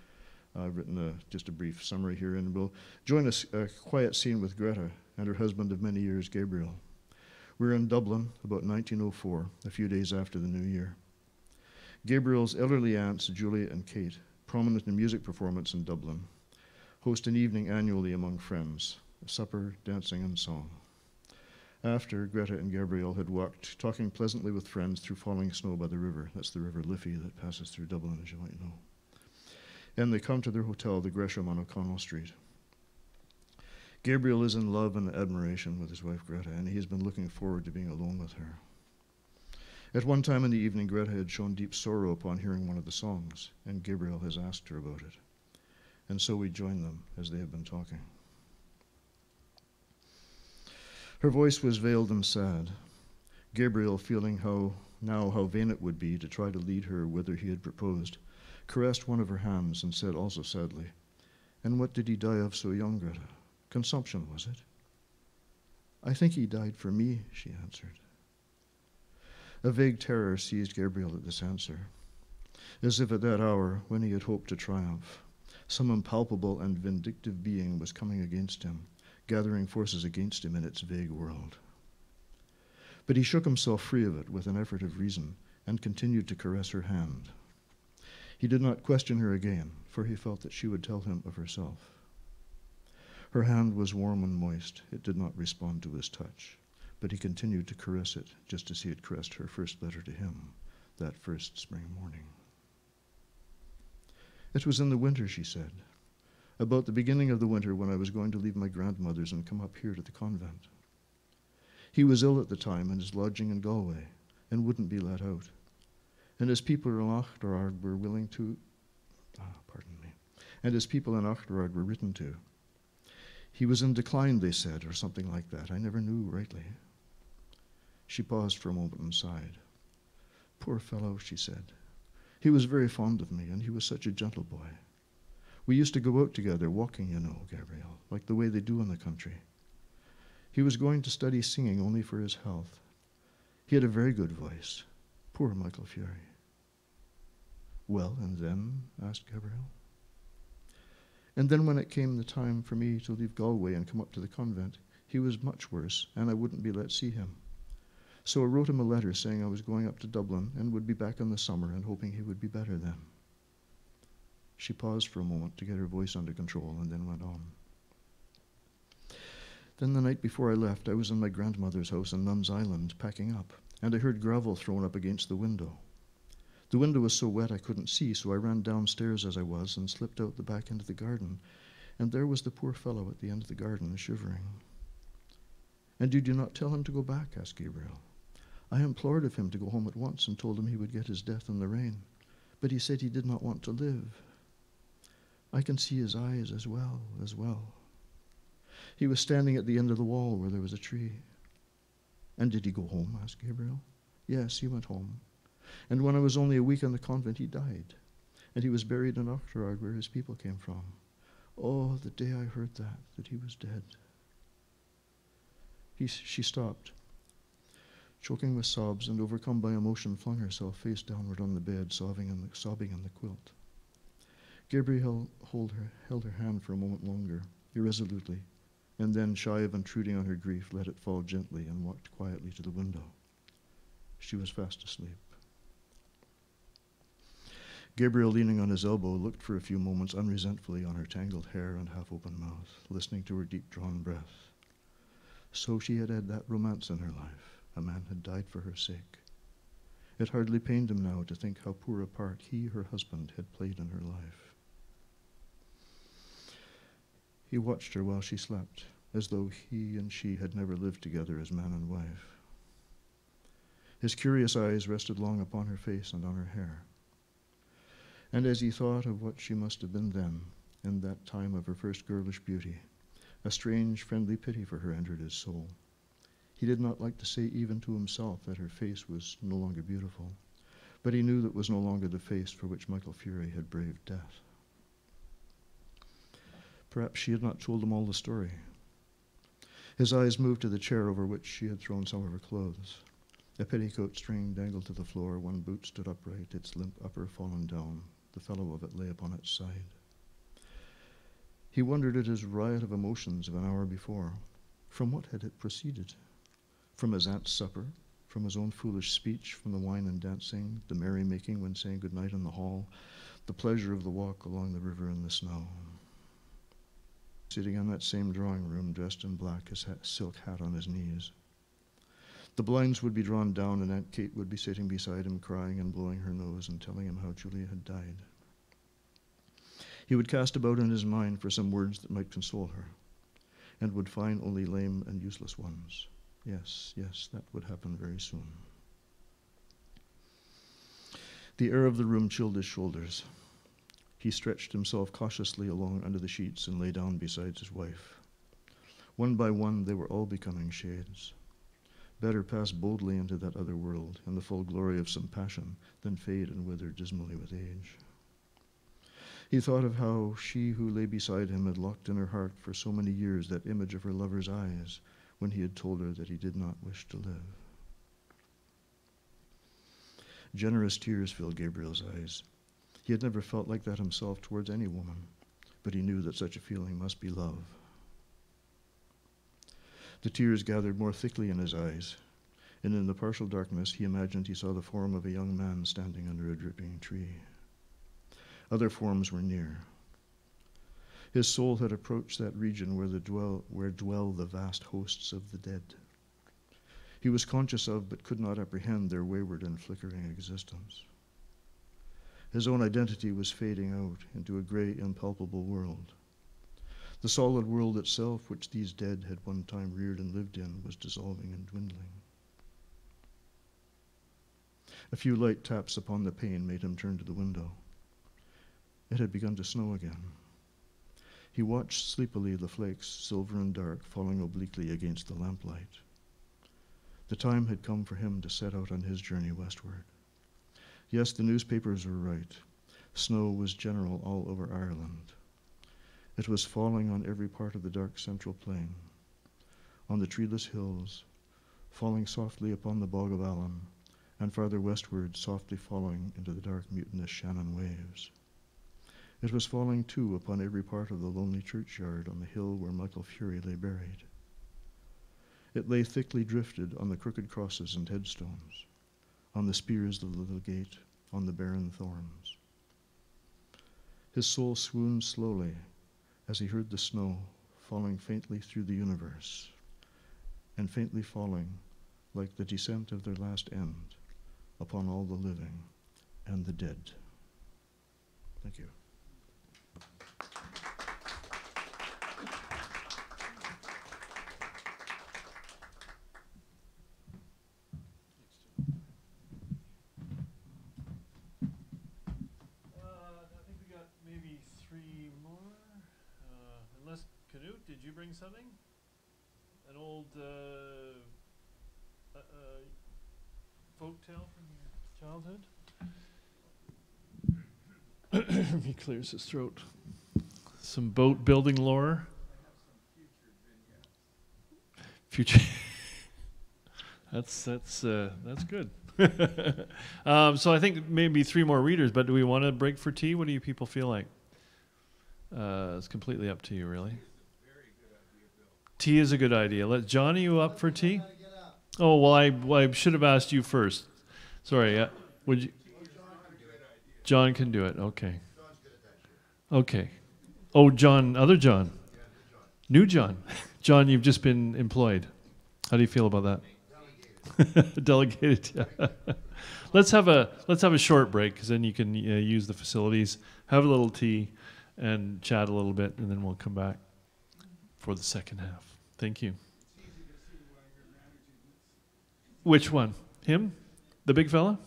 I've written just a brief summary here, and we'll join a quiet scene with Greta and her husband of many years, Gabriel. We're in Dublin about 1904, a few days after the New Year. Gabriel's elderly aunts, Julia and Kate, prominent in music performance in Dublin, host an evening annually among friends, supper, dancing, and song. After, Greta and Gabriel had walked, talking pleasantly with friends through falling snow by the river. That's the River Liffey that passes through Dublin, as you might know. And they come to their hotel, the Gresham on O'Connell Street. Gabriel is in love and admiration with his wife Greta, and he has been looking forward to being alone with her. At one time in the evening, Greta had shown deep sorrow upon hearing one of the songs, and Gabriel has asked her about it. And so we join them as they have been talking. Her voice was veiled and sad. Gabriel, feeling how vain it would be to try to lead her whither he had proposed, caressed one of her hands and said also sadly, "And what did he die of so young, Greta? Consumption, was it?" "I think he died for me," she answered. A vague terror seized Gabriel at this answer, as if at that hour, when he had hoped to triumph, some impalpable and vindictive being was coming against him, gathering forces against him in its vague world. But he shook himself free of it with an effort of reason and continued to caress her hand. He did not question her again, for he felt that she would tell him of herself. Her hand was warm and moist. It did not respond to his touch, but he continued to caress it just as he had caressed her first letter to him that first spring morning. "It was in the winter," she said, "about the beginning of the winter when I was going to leave my grandmother's and come up here to the convent. He was ill at the time and is lodging in Galway and wouldn't be let out. And his people in Achterard were willing to, and his people in Achterard were written to. He was in decline, they said, or something like that. I never knew rightly." She paused for a moment and sighed. "Poor fellow," she said. "He was very fond of me, and he was such a gentle boy. We used to go out together, walking, you know, Gabriel, like the way they do in the country. He was going to study singing only for his health. He had a very good voice. Poor Michael Fury." "Well, and then?" asked Gabriel. "And then when it came the time for me to leave Galway and come up to the convent, he was much worse, and I wouldn't be let see him. So I wrote him a letter saying I was going up to Dublin and would be back in the summer and hoping he would be better then." She paused for a moment to get her voice under control and then went on. "Then the night before I left, I was in my grandmother's house in Nuns Island packing up, and I heard gravel thrown up against the window. The window was so wet I couldn't see, so I ran downstairs as I was and slipped out the back into the garden, and there was the poor fellow at the end of the garden shivering." "And did you not tell him to go back?" asked Gabriel. "I implored of him to go home at once and told him he would get his death in the rain, but he said he did not want to live. I can see his eyes as well. He was standing at the end of the wall where there was a tree." "And did he go home?" asked Gabriel. "Yes, he went home. And when I was only a week in the convent, he died. And he was buried in Achterard, where his people came from. Oh, the day I heard that he was dead." She stopped, choking with sobs, and overcome by emotion, flung herself face downward on the bed, sobbing in the quilt. Gabriel held her hand for a moment longer, irresolutely, and then, shy of intruding on her grief, let it fall gently and walked quietly to the window. She was fast asleep. Gabriel, leaning on his elbow, looked for a few moments unresentfully on her tangled hair and half-open mouth, listening to her deep-drawn breath. So she had had that romance in her life. A man had died for her sake. It hardly pained him now to think how poor a part he, her husband, had played in her life. He watched her while she slept, as though he and she had never lived together as man and wife. His curious eyes rested long upon her face and on her hair. And as he thought of what she must have been then, in that time of her first girlish beauty, a strange, friendly pity for her entered his soul. He did not like to say even to himself that her face was no longer beautiful, but he knew that was no longer the face for which Michael Fury had braved death. Perhaps she had not told him all the story. His eyes moved to the chair over which she had thrown some of her clothes. A petticoat string dangled to the floor. One boot stood upright, its limp upper fallen down. The fellow of it lay upon its side. He wondered at his riot of emotions of an hour before. From what had it proceeded? From his aunt's supper? From his own foolish speech? From the wine and dancing? The merrymaking when saying good night in the hall? The pleasure of the walk along the river in the snow? Sitting in that same drawing room, dressed in black, his silk hat on his knees. The blinds would be drawn down, and Aunt Kate would be sitting beside him, crying and blowing her nose and telling him how Julia had died. He would cast about in his mind for some words that might console her, and would find only lame and useless ones. Yes, yes, that would happen very soon. The air of the room chilled his shoulders. He stretched himself cautiously along under the sheets and lay down beside his wife. One by one, they were all becoming shades. Better pass boldly into that other world in the full glory of some passion than fade and wither dismally with age. He thought of how she who lay beside him had locked in her heart for so many years that image of her lover's eyes when he had told her that he did not wish to live. Generous tears filled Gabriel's eyes. He had never felt like that himself towards any woman, but he knew that such a feeling must be love. The tears gathered more thickly in his eyes, and in the partial darkness he imagined he saw the form of a young man standing under a dripping tree. Other forms were near. His soul had approached that region where dwell the vast hosts of the dead. He was conscious of but could not apprehend their wayward and flickering existence. His own identity was fading out into a gray, impalpable world. The solid world itself, which these dead had one time reared and lived in, was dissolving and dwindling. A few light taps upon the pane made him turn to the window. It had begun to snow again. He watched sleepily the flakes, silver and dark, falling obliquely against the lamplight. The time had come for him to set out on his journey westward. Yes, the newspapers were right. Snow was general all over Ireland. It was falling on every part of the dark central plain, on the treeless hills, falling softly upon the bog of Allen, and farther westward, softly falling into the dark, mutinous Shannon waves. It was falling, too, upon every part of the lonely churchyard on the hill where Michael Fury lay buried. It lay thickly drifted on the crooked crosses and headstones, on the spears of the little gate, on the barren thorns. His soul swooned slowly as he heard the snow falling faintly through the universe, and faintly falling like the descent of their last end upon all the living and the dead. Thank you. I think we got maybe three more. Unless, Canute, did you bring something? An old folk tale from your childhood? He clears his throat. Some boat building lore. Future. That's good. So I think maybe three more readers, but do we want to break for tea? What do you people feel like? It's completely up to you, really. Tea is a good idea. Let Johnny, you up for tea? Oh well, I should have asked you first. Sorry. Would you? John can do it. Okay. Okay. Oh, John, other John. New John. John, you've just been employed. How do you feel about that? Delegated. Yeah. Let's have a short break because then you can use the facilities, have a little tea, and chat a little bit, and then we'll come back for the second half. Thank you. Which one? Him? The big fella?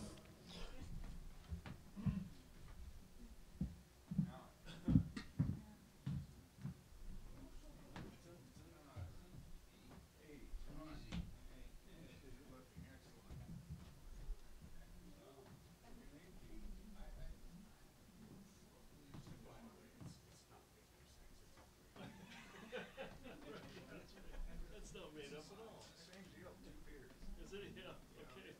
That's not made up at all. Same deal, 2 beers. Is it? Yeah, okay.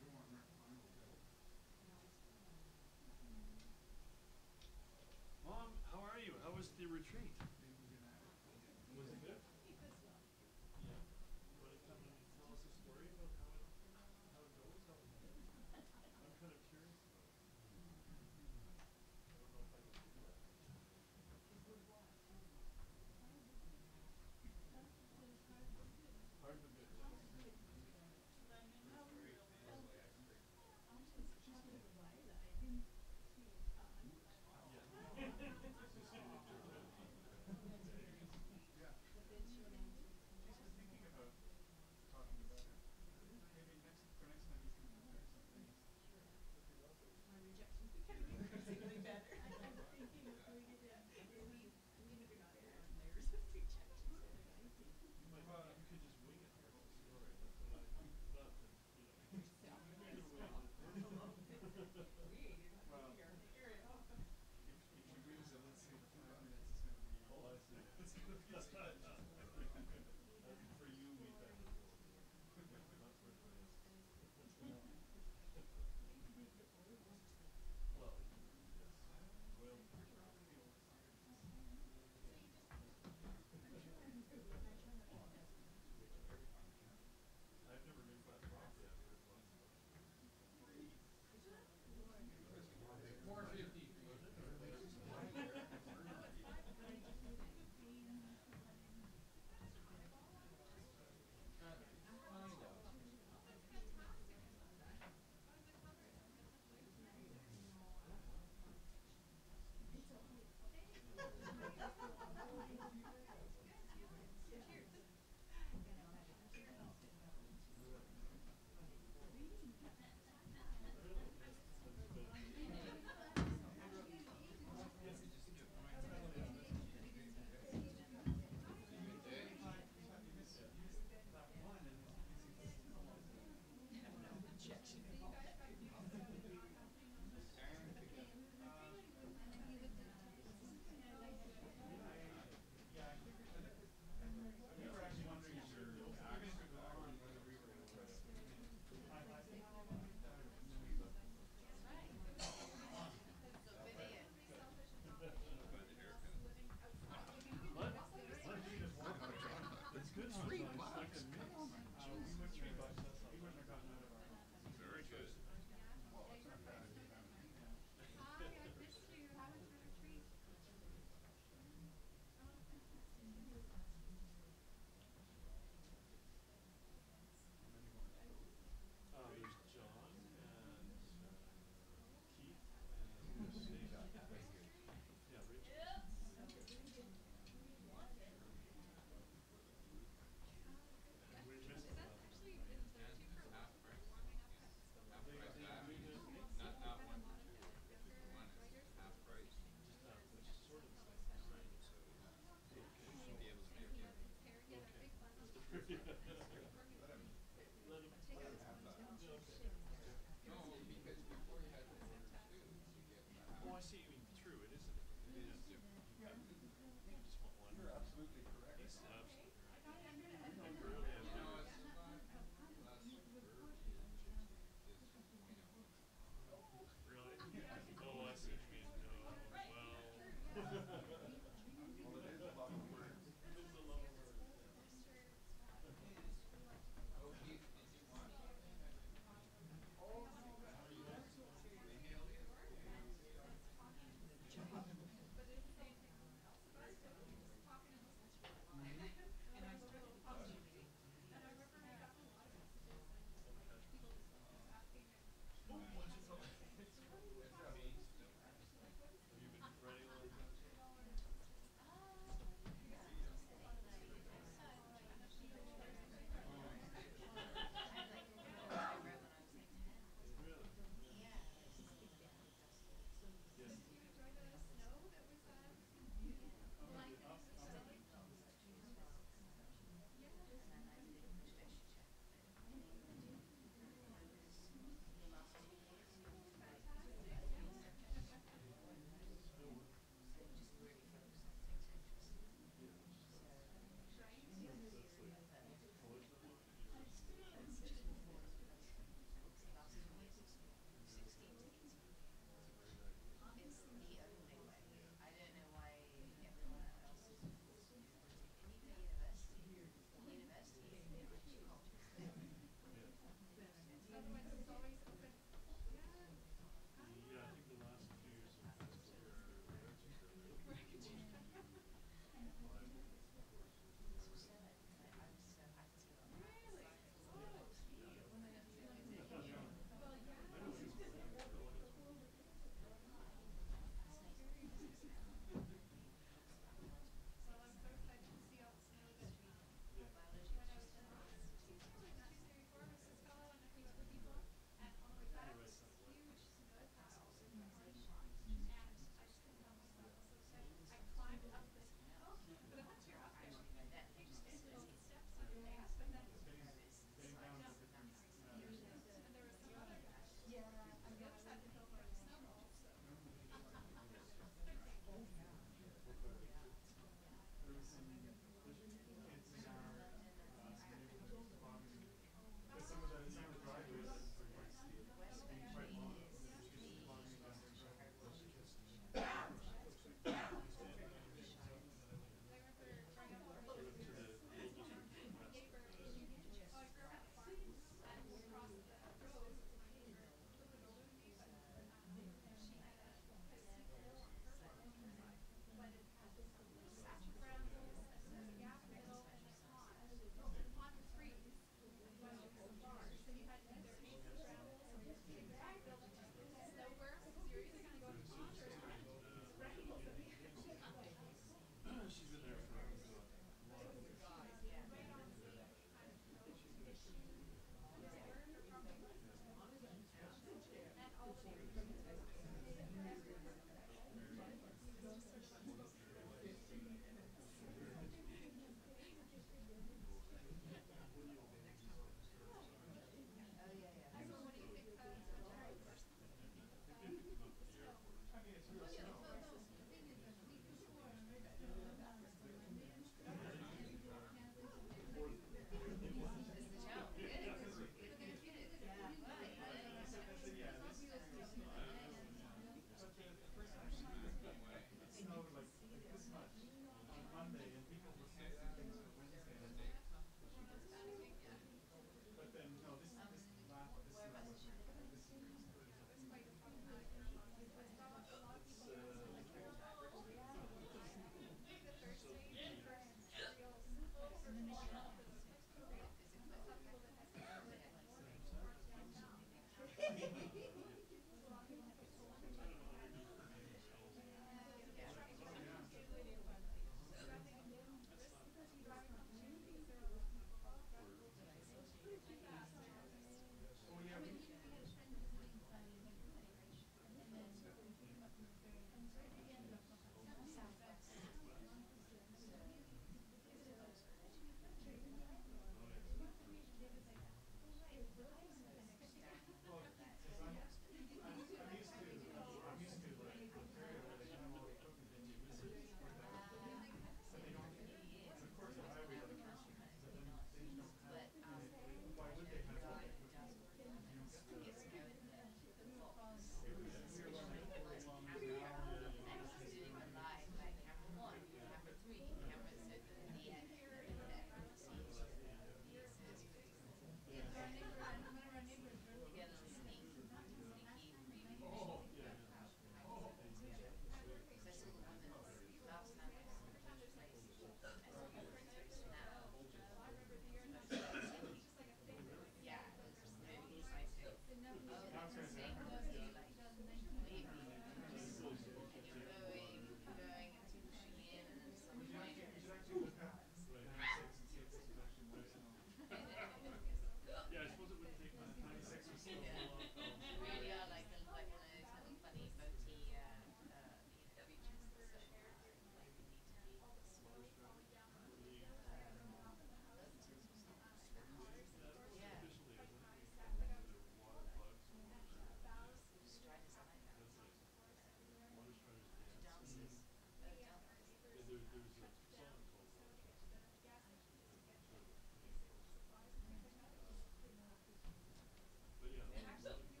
But yeah,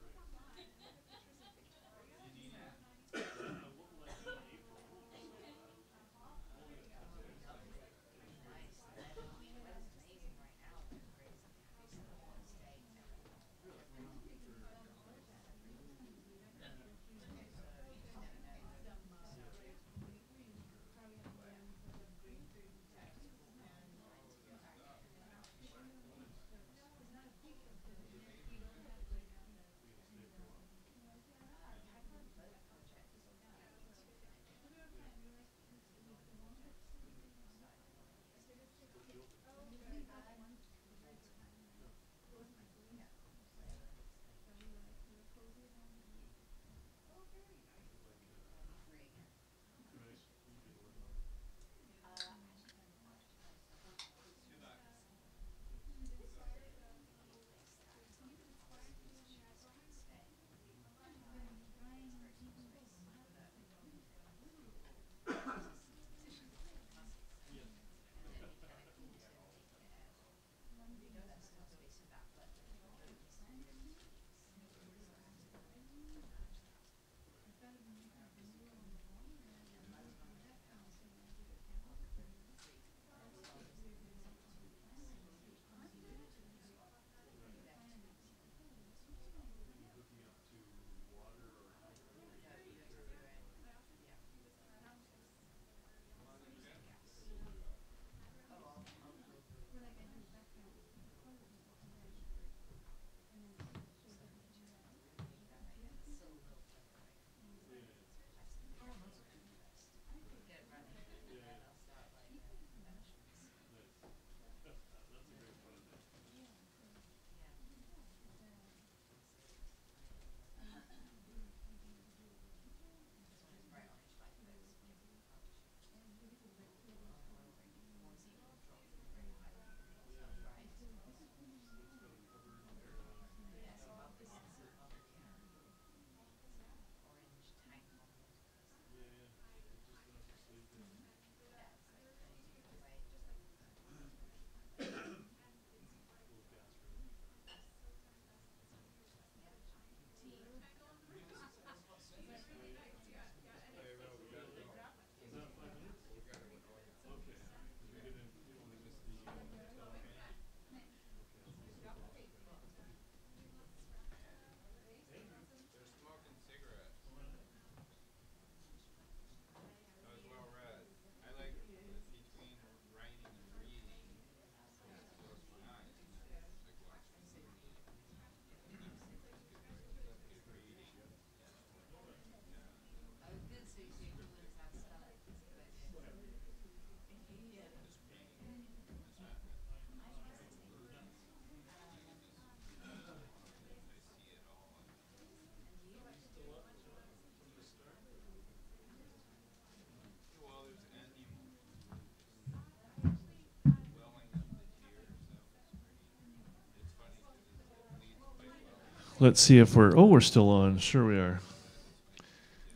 Let's see if we're still on. Sure we are.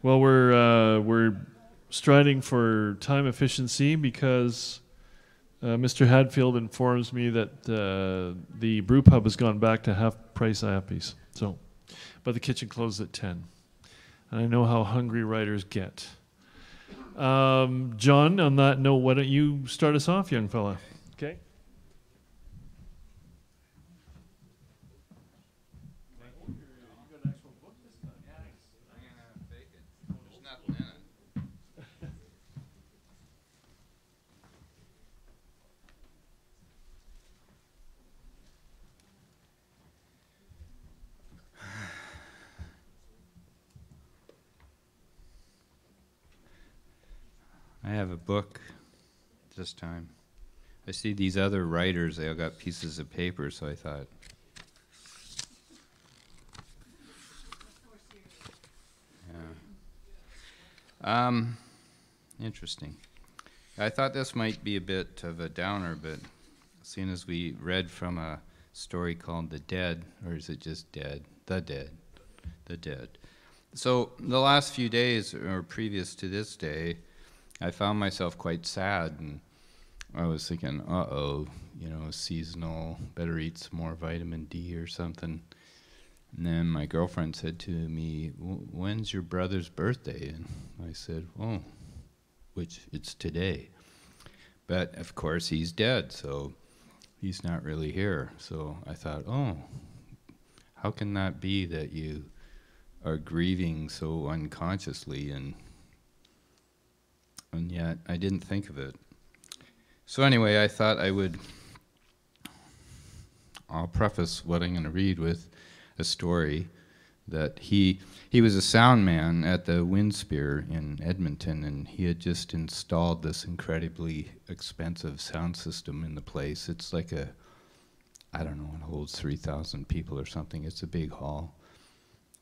Well, we're striding for time efficiency because Mr. Hadfield informs me that the brew pub has gone back to half-price appies. So, but the kitchen closed at 10. And I know how hungry writers get. John, on that note, why don't you start us off, young fella? Okay. I have a book this time. I see these other writers, they all got pieces of paper, so I thought. Yeah. Interesting. I thought this might be a bit of a downer, but seeing as we read from a story called The Dead, or is it just Dead? The Dead. The Dead. So the last few days, or previous to this day, I found myself quite sad, and I was thinking, uh-oh, seasonal, better eat some more vitamin D or something. And then my girlfriend said to me, when's your brother's birthday? And I said, oh, which it's today. But, of course, he's dead, so he's not really here. So I thought, oh, how can that be that you are grieving so unconsciously, and yet I didn't think of it. So anyway, I thought I'll preface what I'm going to read with a story that he was a sound man at the Windspear in Edmonton, and he had just installed this incredibly expensive sound system in the place. It's like I don't know, it holds 3,000 people or something. It's a big hall.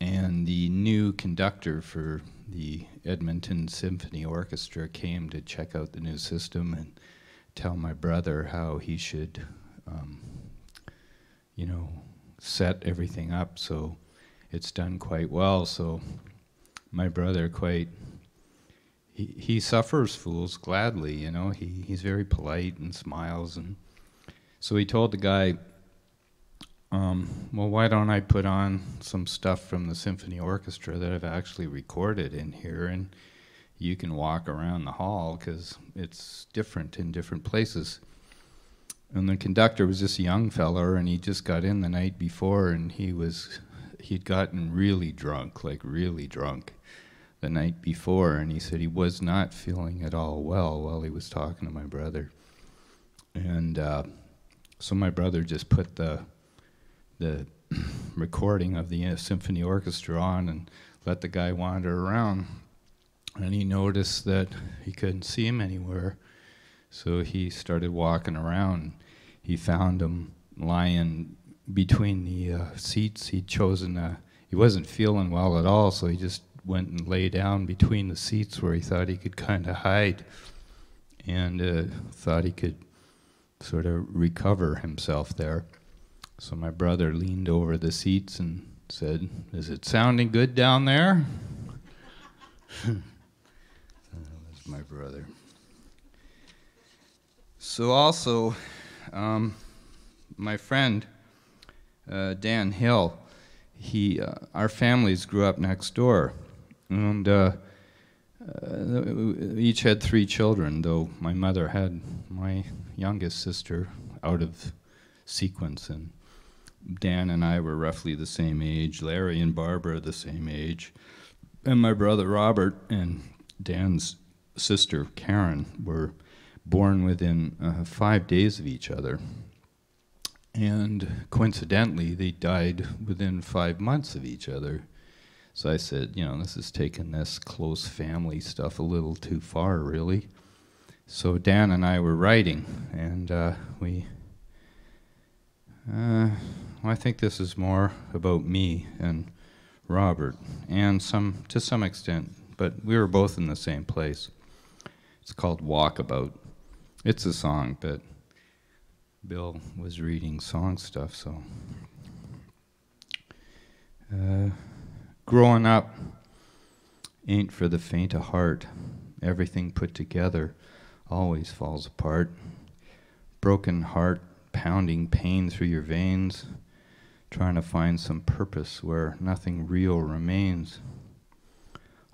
And the new conductor for the Edmonton Symphony Orchestra came to check out the new system and tell my brother how he should, set everything up so it's done quite well. So my brother he suffers fools gladly, he's very polite and smiles. And so he told the guy, well, why don't I put on some stuff from the symphony orchestra that I've actually recorded in here, and you can walk around the hall because it's different in different places. And the conductor was this young feller, and he just got in the night before, and he'd gotten really drunk the night before, and he said he was not feeling at all well while he was talking to my brother. And so my brother just put the recording of the symphony orchestra on and let the guy wander around, and he noticed that he couldn't see him anywhere, so he started walking around. He found him lying between the seats. He'd chosen he wasn't feeling well at all, so he just went and lay down between the seats where he thought he could kind of hide, and thought he could sort of recover himself there. So my brother leaned over the seats and said, "Is it sounding good down there?" That was my brother. So also, my friend, Dan Hill, our families grew up next door, and each had 3 children, though my mother had my youngest sister out of sequence, and Dan and I were roughly the same age. Larry and Barbara the same age. And my brother Robert and Dan's sister Karen were born within 5 days of each other. And coincidentally, they died within 5 months of each other. So I said, this is taking this close family stuff a little too far, really. So Dan and I were writing, and I think this is more about me and Robert, and to some extent, but we were both in the same place. It's called Walkabout. It's a song, but Bill was reading song stuff, so. Growing up ain't for the faint of heart. Everything put together always falls apart. Broken heart, pounding pain through your veins, trying to find some purpose where nothing real remains.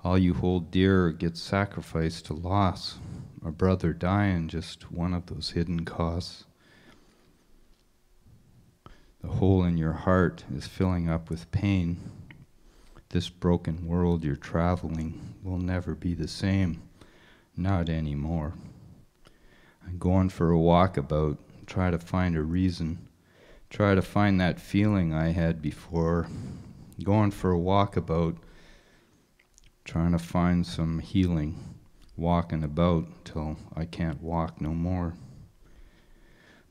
All you hold dear gets sacrificed to loss. A brother dying, just one of those hidden costs. The hole in your heart is filling up with pain. This broken world you're traveling will never be the same, not anymore. I'm going for a walkabout, try to find a reason, try to find that feeling I had before. Going for a walkabout, trying to find some healing, walking about till I can't walk no more.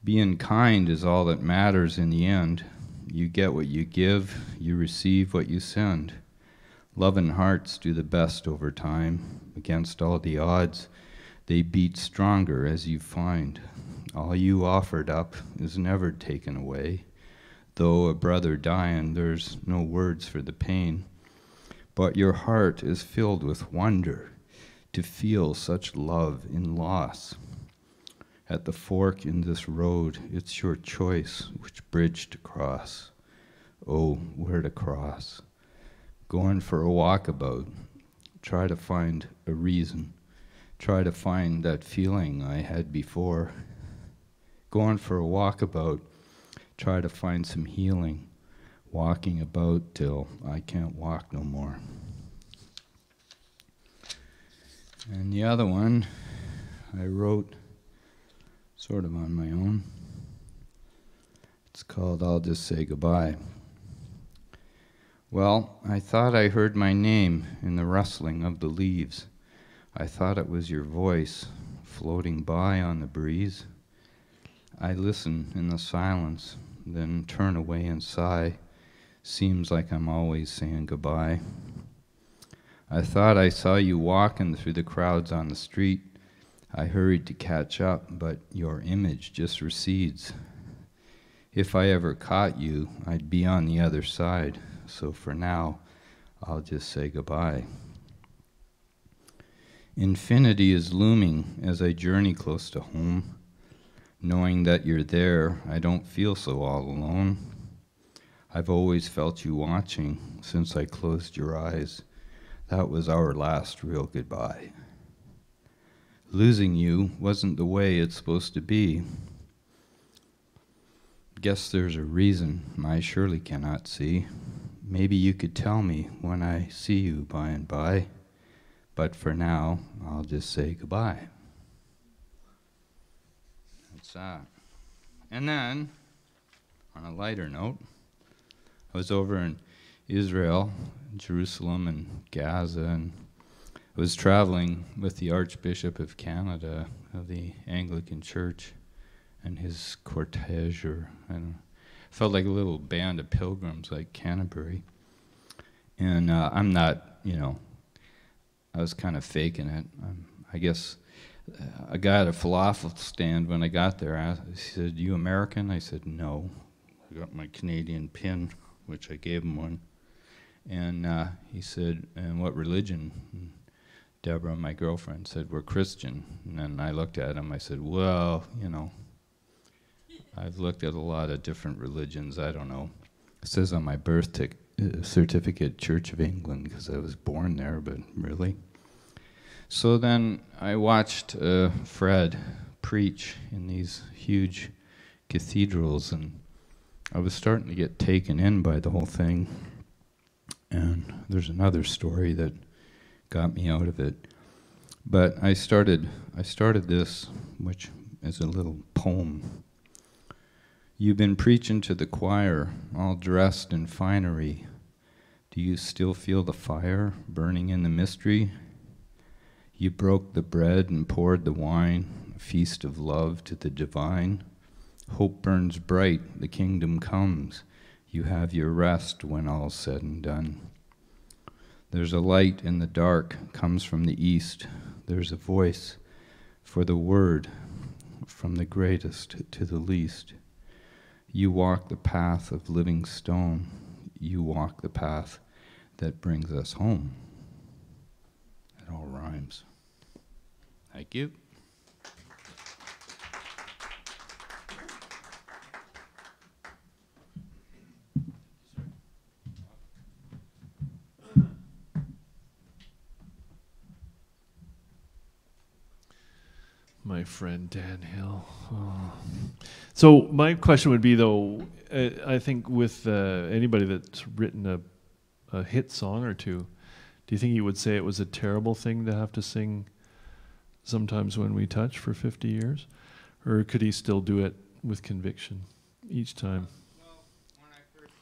Being kind is all that matters in the end. You get what you give, you receive what you send. Loving hearts do the best over time. Against all the odds, they beat stronger as you find. All you offered up is never taken away. Though a brother dying, there's no words for the pain. But your heart is filled with wonder to feel such love in loss. At the fork in this road, it's your choice which bridge to cross. Oh, where to cross? Going for a walkabout, try to find a reason, try to find that feeling I had before. Going for a walkabout, try to find some healing, walking about till I can't walk no more. And the other one I wrote sort of on my own. It's called I'll Just Say Goodbye. Well, I thought I heard my name in the rustling of the leaves. I thought it was your voice floating by on the breeze. I listen in the silence, then turn away and sigh. Seems like I'm always saying goodbye. I thought I saw you walking through the crowds on the street. I hurried to catch up, but your image just recedes. If I ever caught you, I'd be on the other side. So for now, I'll just say goodbye. Infinity is looming as I journey close to home. Knowing that you're there, I don't feel so all alone. I've always felt you watching since I closed your eyes. That was our last real goodbye. Losing you wasn't the way it's supposed to be. Guess there's a reason I surely cannot see. Maybe you could tell me when I see you by and by. But for now, I'll just say goodbye. That's that. And then, on a lighter note, I was over in Israel, Jerusalem, and Gaza, and I was traveling with the Archbishop of Canada of the Anglican Church and his cortege, or I don't know, felt like a little band of pilgrims like Canterbury. And I'm not, I was kind of faking it. I guess a guy at a falafel stand, when I got there, he said, "You American?" I said, "No." I got my Canadian pin, which I gave him one. And he said, "And what religion?" And Deborah, my girlfriend, said, "We're Christian." And then I looked at him, I said, "Well, I've looked at a lot of different religions. I don't know." It says on my birth certificate, Church of England, because I was born there, but really. So then I watched Fred preach in these huge cathedrals, and I was starting to get taken in by the whole thing. And there's another story that got me out of it. But I started this, which is a little poem. You've been preaching to the choir, all dressed in finery. Do you still feel the fire burning in the mystery? You broke the bread and poured the wine, a feast of love to the divine. Hope burns bright, the kingdom comes. You have your rest when all's said and done. There's a light in the dark, comes from the east. There's a voice for the word, from the greatest to the least. You walk the path of living stone. you walk the path that brings us home. It all rhymes. Thank you. My friend Dan Hill. Oh. So my question would be, though, I think with anybody that's written a hit song or two, do you think you would say it was a terrible thing to have to sing Sometimes When We Touch for 50 years? Or could he still do it with conviction each time? Well, when I first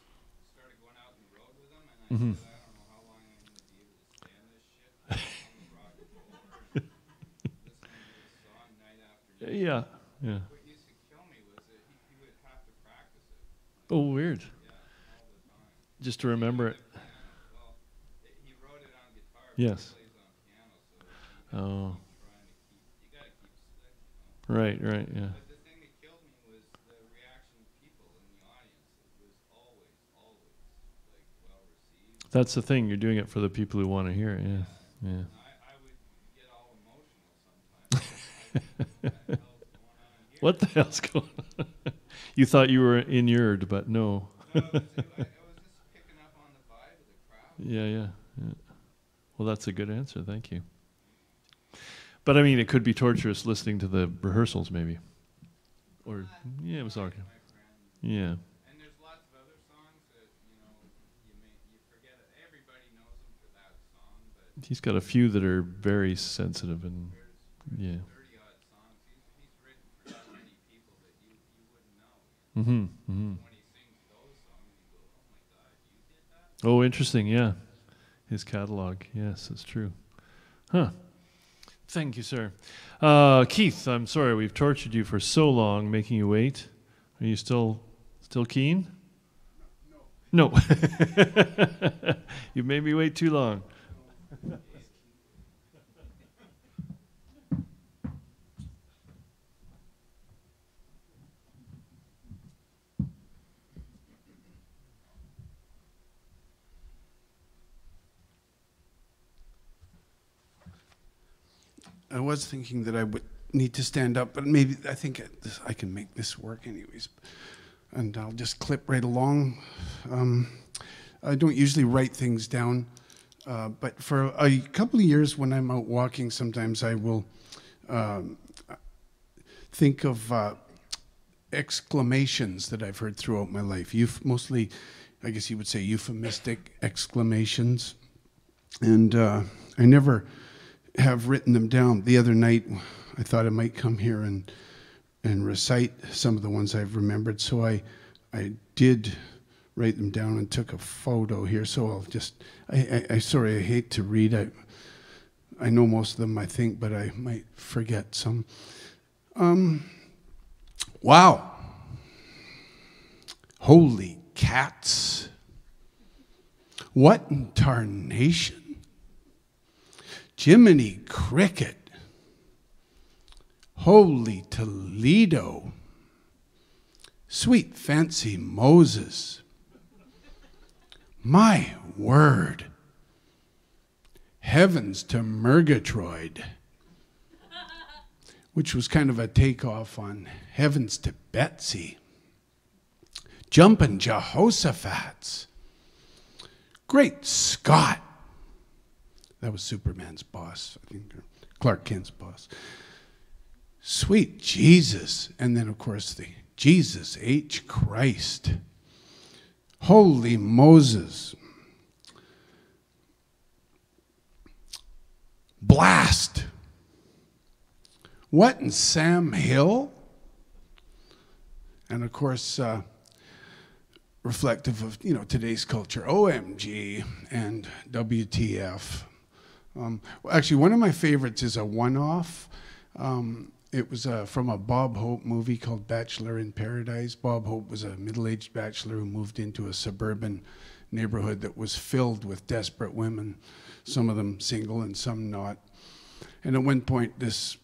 started going out on the road with him, and I said, I don't know how long I'm going to be able to stand this shit. I'm on the rock and roll, listening to this song night after night. Yeah, yeah. What used to kill me was that he would have to practice it. Oh, weird. Yeah, all the time. Just to remember it. Well, he wrote it on guitar, but Yes. he plays on piano, so Oh, you got to keep slick, you know. right, yeah. But the thing that killed me was the reaction of people in the audience. It was always, like, well received. That's the thing. You're doing it for the people who want to hear it. Yeah. I would get all emotional sometimes. What the hell's going on? You thought you were inured, but no. No, I was just picking up on the vibe of the crowd. Yeah. Well, that's a good answer. Thank you. But I mean, it could be torturous listening to the rehearsals, maybe. Or yeah, it was okay. Yeah. And there's lots of other songs that you forget it. Everybody knows them for that song, but He's got a few that are very sensitive and yeah. 30-odd songs. He's written for so many people that you wouldn't know. When he sings those songs, you go, oh my God, you did that? Oh, interesting. Yeah. His catalog. Yes, it's true. Huh. Thank you, sir. Keith, I'm sorry we've tortured you for so long, making you wait. Are you still keen? No. You made me wait too long. I was thinking that I would need to stand up, but maybe I think I can make this work anyways. And I'll just clip right along. I don't usually write things down, but for a couple of years when I'm out walking, sometimes I will think of exclamations that I've heard throughout my life. Mostly, I guess you would say, euphemistic exclamations. And I never have written them down. The other night, I thought I might come here and recite some of the ones I've remembered. So I did write them down and took a photo here. So I'll just, sorry, I hate to read. I know most of them, I think, but I might forget some. Wow. Holy cats. What in tarnation? Jiminy Cricket, Holy Toledo, Sweet Fancy Moses, my word, Heavens to Murgatroyd, which was kind of a takeoff on Heavens to Betsy, Jumpin' Jehoshaphat's, Great Scott. That was Superman's boss, I think, or Clark Kent's boss. Sweet Jesus. And then, of course, the Jesus H. Christ. Holy Moses. Blast. What in Sam Hill? And, of course, reflective of, today's culture, OMG and WTF. Actually, one of my favorites is a one-off. It was from a Bob Hope movie called Bachelor in Paradise. Bob Hope was a middle-aged bachelor who moved into a suburban neighborhood that was filled with desperate women, some of them single and some not. And at one point, this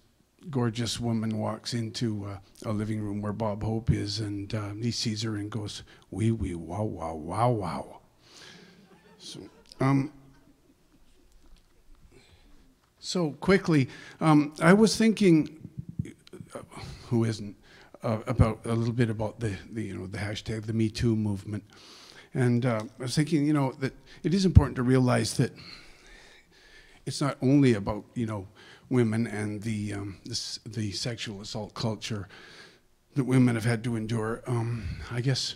gorgeous woman walks into a living room where Bob Hope is, and he sees her and goes, wee, wee, wow, wow, wow, wow. So, so quickly, I was thinking, who isn't, about a little bit about the hashtag, the Me Too movement. And I was thinking, that it is important to realize that it's not only about, women and the sexual assault culture that women have had to endure. I guess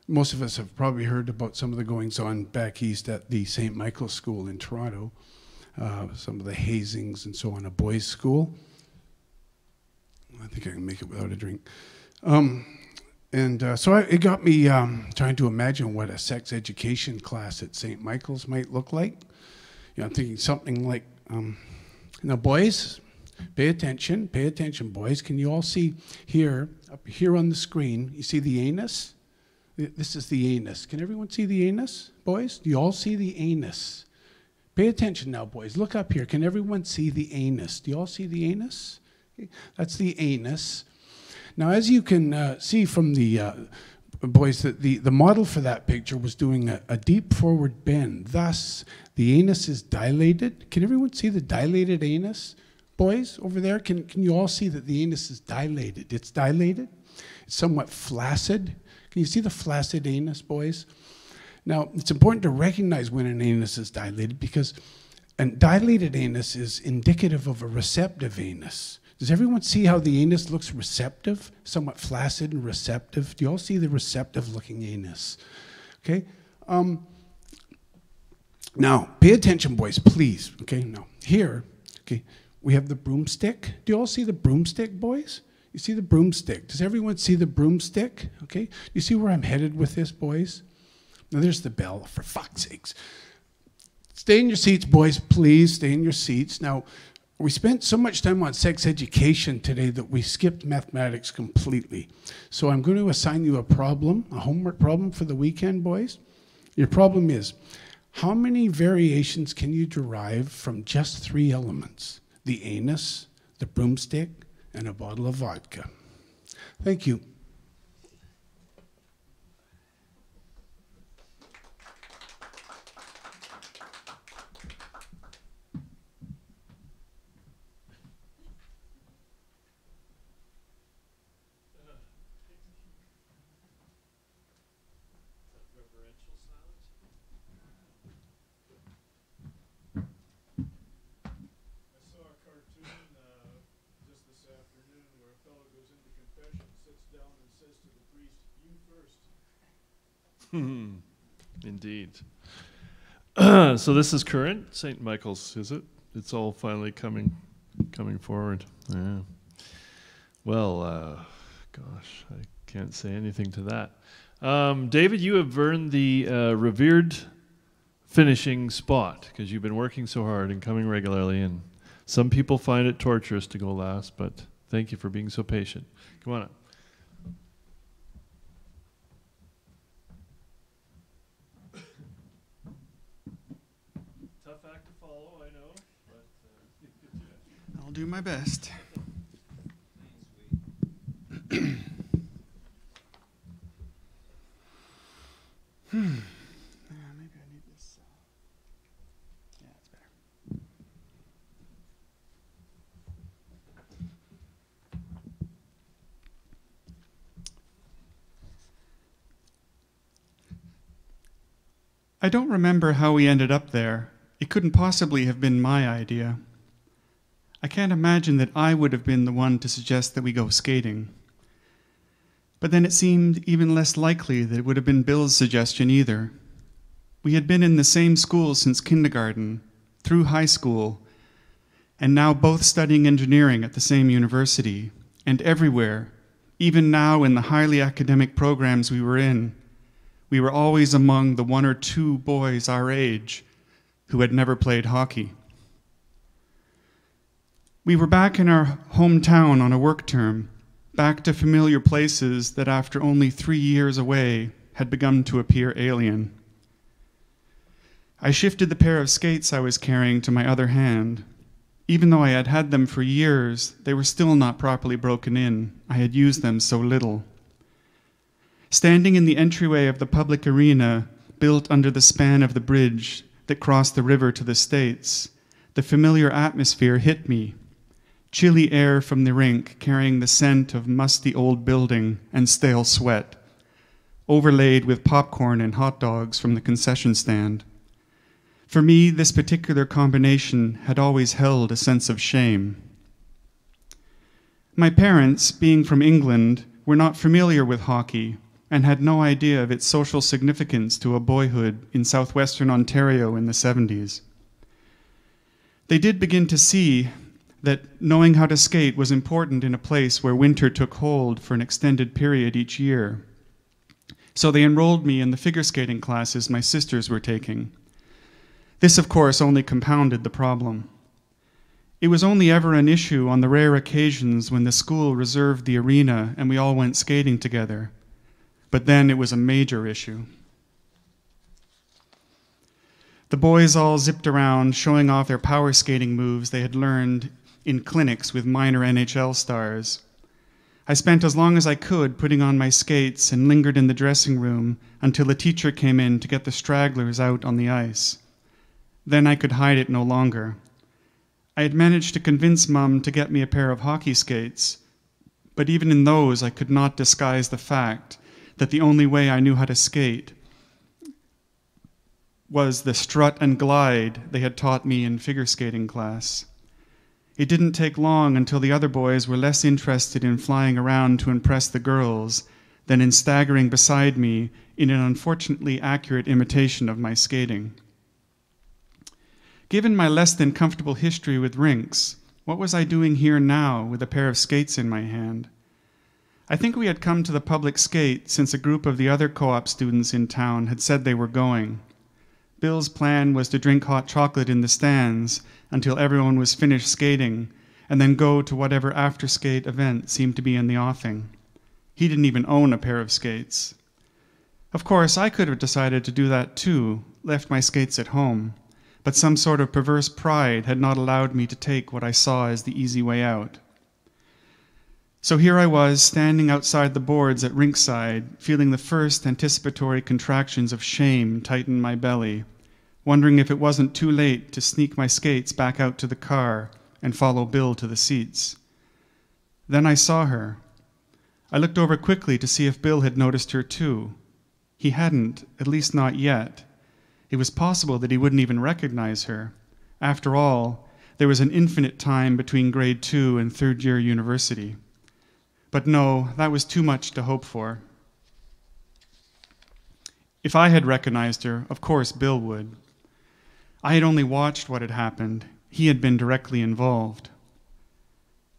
most of us have probably heard about some of the goings on back east at the St. Michael's School in Toronto, some of the hazings and so on, a boys' school. I think I can make it without a drink. So it got me trying to imagine what a sex education class at St. Michael's might look like. I'm thinking something like, now boys, pay attention, boys. Can you all see here, up here on the screen, you see the anus? This is the anus. Can everyone see the anus, boys? Do you all see the anus? Pay attention now, boys. Look up here. Can everyone see the anus? Do you all see the anus? Okay. That's the anus. Now, as you can see from the boys, that the model for that picture was doing a deep forward bend. Thus, the anus is dilated. Can everyone see the dilated anus? Boys, over there, can you all see that the anus is dilated? It's dilated. It's somewhat flaccid. Can you see the flaccid anus, boys? Now, it's important to recognize when an anus is dilated because a dilated anus is indicative of a receptive anus. Does everyone see how the anus looks receptive, somewhat flaccid and receptive? Do you all see the receptive-looking anus? Okay. Now, pay attention, boys, please. Okay. Now, here, okay, we have the broomstick. Do you all see the broomstick, boys? You see the broomstick. Does everyone see the broomstick? Okay. You see where I'm headed with this, boys? Now, there's the bell. For fuck's sakes. Stay in your seats, boys, please. Stay in your seats. Now, we spent so much time on sex education today that we skipped mathematics completely. So I'm going to assign you a problem, a homework problem for the weekend, boys. Your problem is, how many variations can you derive from just 3 elements? The anus, the broomstick, and a bottle of vodka. Thank you. Indeed. So this is current St. Michael's, is it? It's all finally coming forward. Yeah. Well, gosh, I can't say anything to that. David, you have earned the revered finishing spot because you've been working so hard and coming regularly, and some people find it torturous to go last, but thank you for being so patient. Come on up. I'll do my best. Maybe I need this. Yeah, it's better. I don't remember how we ended up there. It couldn't possibly have been my idea. I can't imagine that I would have been the one to suggest that we go skating. But then it seemed even less likely that it would have been Bill's suggestion either. We had been in the same school since kindergarten, through high school, and now both studying engineering at the same university, and everywhere, even now in the highly academic programs we were in, we were always among the 1 or 2 boys our age who had never played hockey. We were back in our hometown on a work term, back to familiar places that after only 3 years away had begun to appear alien. I shifted the pair of skates I was carrying to my other hand. Even though I had had them for years, they were still not properly broken in. I had used them so little. Standing in the entryway of the public arena, built under the span of the bridge that crossed the river to the States, the familiar atmosphere hit me. Chilly air from the rink carrying the scent of musty old building and stale sweat, overlaid with popcorn and hot dogs from the concession stand. For me, this particular combination had always held a sense of shame. My parents, being from England, were not familiar with hockey and had no idea of its social significance to a boyhood in southwestern Ontario in the 70s. They did begin to see that knowing how to skate was important in a place where winter took hold for an extended period each year. So they enrolled me in the figure skating classes my sisters were taking. This, of course, only compounded the problem. It was only ever an issue on the rare occasions when the school reserved the arena and we all went skating together. But then it was a major issue. The boys all zipped around, showing off their power skating moves they had learned in clinics with minor NHL stars. I spent as long as I could putting on my skates and lingered in the dressing room until a teacher came in to get the stragglers out on the ice. Then I could hide it no longer. I had managed to convince Mum to get me a pair of hockey skates, but even in those I could not disguise the fact that the only way I knew how to skate was the strut and glide they had taught me in figure skating class. It didn't take long until the other boys were less interested in flying around to impress the girls than in staggering beside me in an unfortunately accurate imitation of my skating. Given my less than comfortable history with rinks, what was I doing here now with a pair of skates in my hand? I think we had come to the public skate since a group of the other co-op students in town had said they were going. Bill's plan was to drink hot chocolate in the stands until everyone was finished skating, and then go to whatever after-skate event seemed to be in the offing. He didn't even own a pair of skates. Of course, I could have decided to do that too, left my skates at home, but some sort of perverse pride had not allowed me to take what I saw as the easy way out. So here I was, standing outside the boards at rinkside, feeling the first anticipatory contractions of shame tighten my belly, wondering if it wasn't too late to sneak my skates back out to the car and follow Bill to the seats. Then I saw her. I looked over quickly to see if Bill had noticed her too. He hadn't, at least not yet. It was possible that he wouldn't even recognize her. After all, there was an infinite time between grade 2 and third-year university. But no, that was too much to hope for. If I had recognized her, of course Bill would. I had only watched what had happened. He had been directly involved.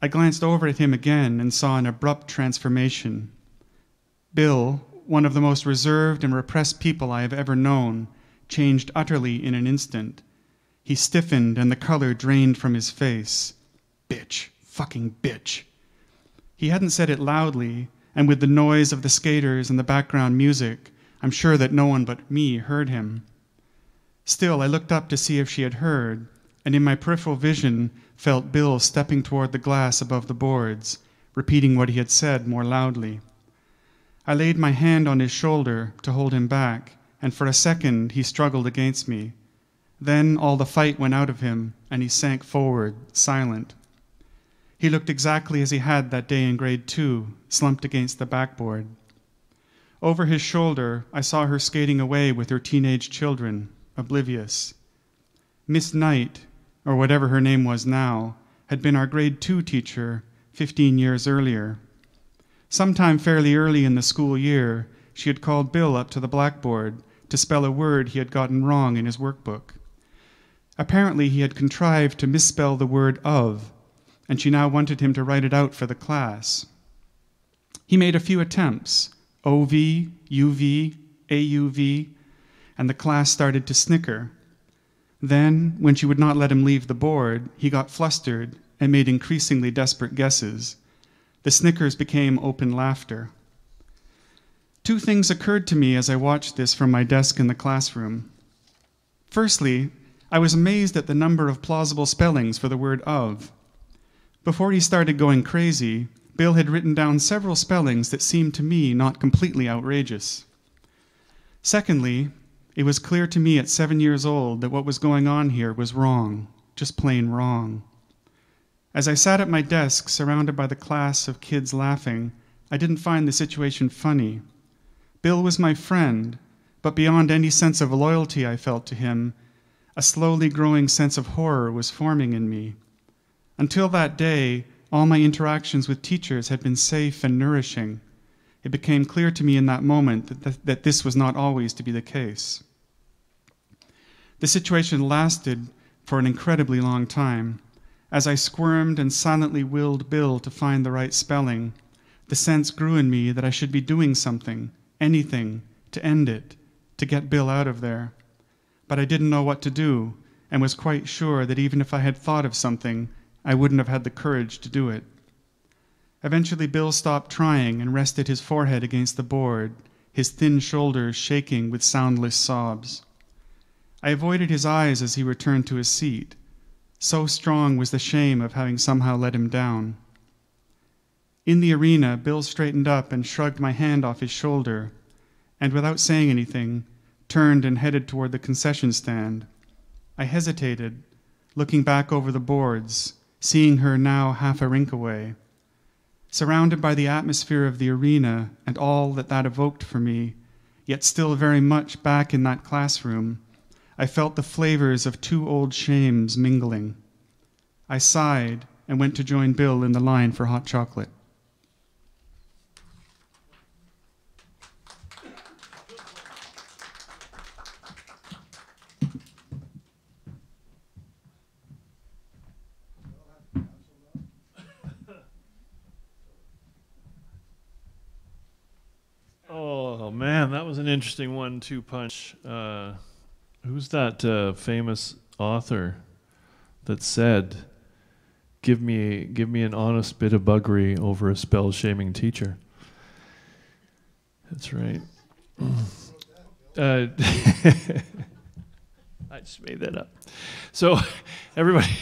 I glanced over at him again and saw an abrupt transformation. Bill, one of the most reserved and repressed people I have ever known, changed utterly in an instant. He stiffened and the color drained from his face. Bitch, fucking bitch. He hadn't said it loudly, and with the noise of the skaters and the background music, I'm sure that no one but me heard him. Still, I looked up to see if she had heard, and in my peripheral vision felt Bill stepping toward the glass above the boards, repeating what he had said more loudly. I laid my hand on his shoulder to hold him back, and for a second he struggled against me. Then all the fight went out of him, and he sank forward, silent. He looked exactly as he had that day in grade 2, slumped against the backboard. Over his shoulder, I saw her skating away with her teenage children, oblivious. Miss Knight, or whatever her name was now, had been our grade 2 teacher 15 years earlier. Sometime fairly early in the school year, she had called Bill up to the blackboard to spell a word he had gotten wrong in his workbook. Apparently he had contrived to misspell the word of, and she now wanted him to write it out for the class. He made a few attempts, OV, UV, AUV, and the class started to snicker. Then, when she would not let him leave the board, he got flustered and made increasingly desperate guesses. The snickers became open laughter. Two things occurred to me as I watched this from my desk in the classroom. Firstly, I was amazed at the number of plausible spellings for the word of. Before he started going crazy, Bill had written down several spellings that seemed to me not completely outrageous. Secondly, It was clear to me at 7 years old that what was going on here was wrong, just plain wrong. As I sat at my desk, surrounded by the class of kids laughing, I didn't find the situation funny. Bill was my friend, but beyond any sense of loyalty I felt to him, a slowly growing sense of horror was forming in me. Until that day, all my interactions with teachers had been safe and nourishing. It became clear to me in that moment that this was not always to be the case. The situation lasted for an incredibly long time. As I squirmed and silently willed Bill to find the right spelling, the sense grew in me that I should be doing something, anything, to end it, to get Bill out of there. But I didn't know what to do, and was quite sure that even if I had thought of something, I wouldn't have had the courage to do it. Eventually, Bill stopped trying and rested his forehead against the board, his thin shoulders shaking with soundless sobs. I avoided his eyes as he returned to his seat. So strong was the shame of having somehow let him down. In the arena, Bill straightened up and shrugged my hand off his shoulder, and without saying anything, turned and headed toward the concession stand. I hesitated, looking back over the boards, seeing her now half a rink away. Surrounded by the atmosphere of the arena and all that that evoked for me, yet still very much back in that classroom, I felt the flavors of two old shames mingling. I sighed and went to join Bill in the line for hot chocolate. Oh, man, that was an interesting 1-2 punch. Who's that famous author that said, give me an honest bit of buggery over a spell-shaming teacher? That's right. I just made that up. So, everybody,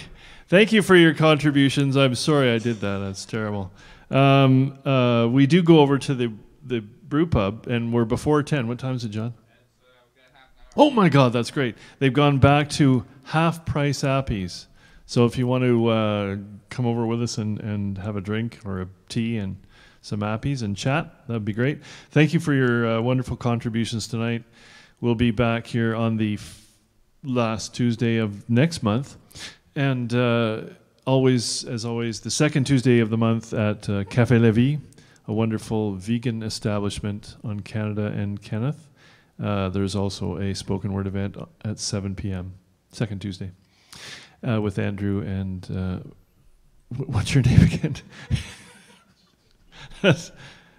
thank you for your contributions. I'm sorry I did that. That's terrible. We do go over to the brew pub, and we're before 10. What time is it, John? Oh my God, that's great. They've gone back to half-price appies. So if you want to come over with us and have a drink or a tea and some appies and chat, that would be great. Thank you for your wonderful contributions tonight. We'll be back here on the last Tuesday of next month. And always, as always, the second Tuesday of the month at Café La Vie, a wonderful vegan establishment on Canada and Kenneth. There's also a spoken word event at 7 p.m., second Tuesday, with Andrew and, what's your name again? That's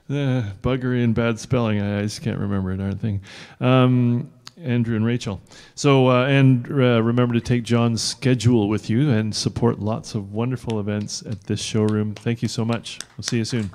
buggery and bad spelling. I just can't remember a darn thing. Andrew and Rachel. So, and remember to take John's schedule with you and support lots of wonderful events at this showroom. Thank you so much. We'll see you soon.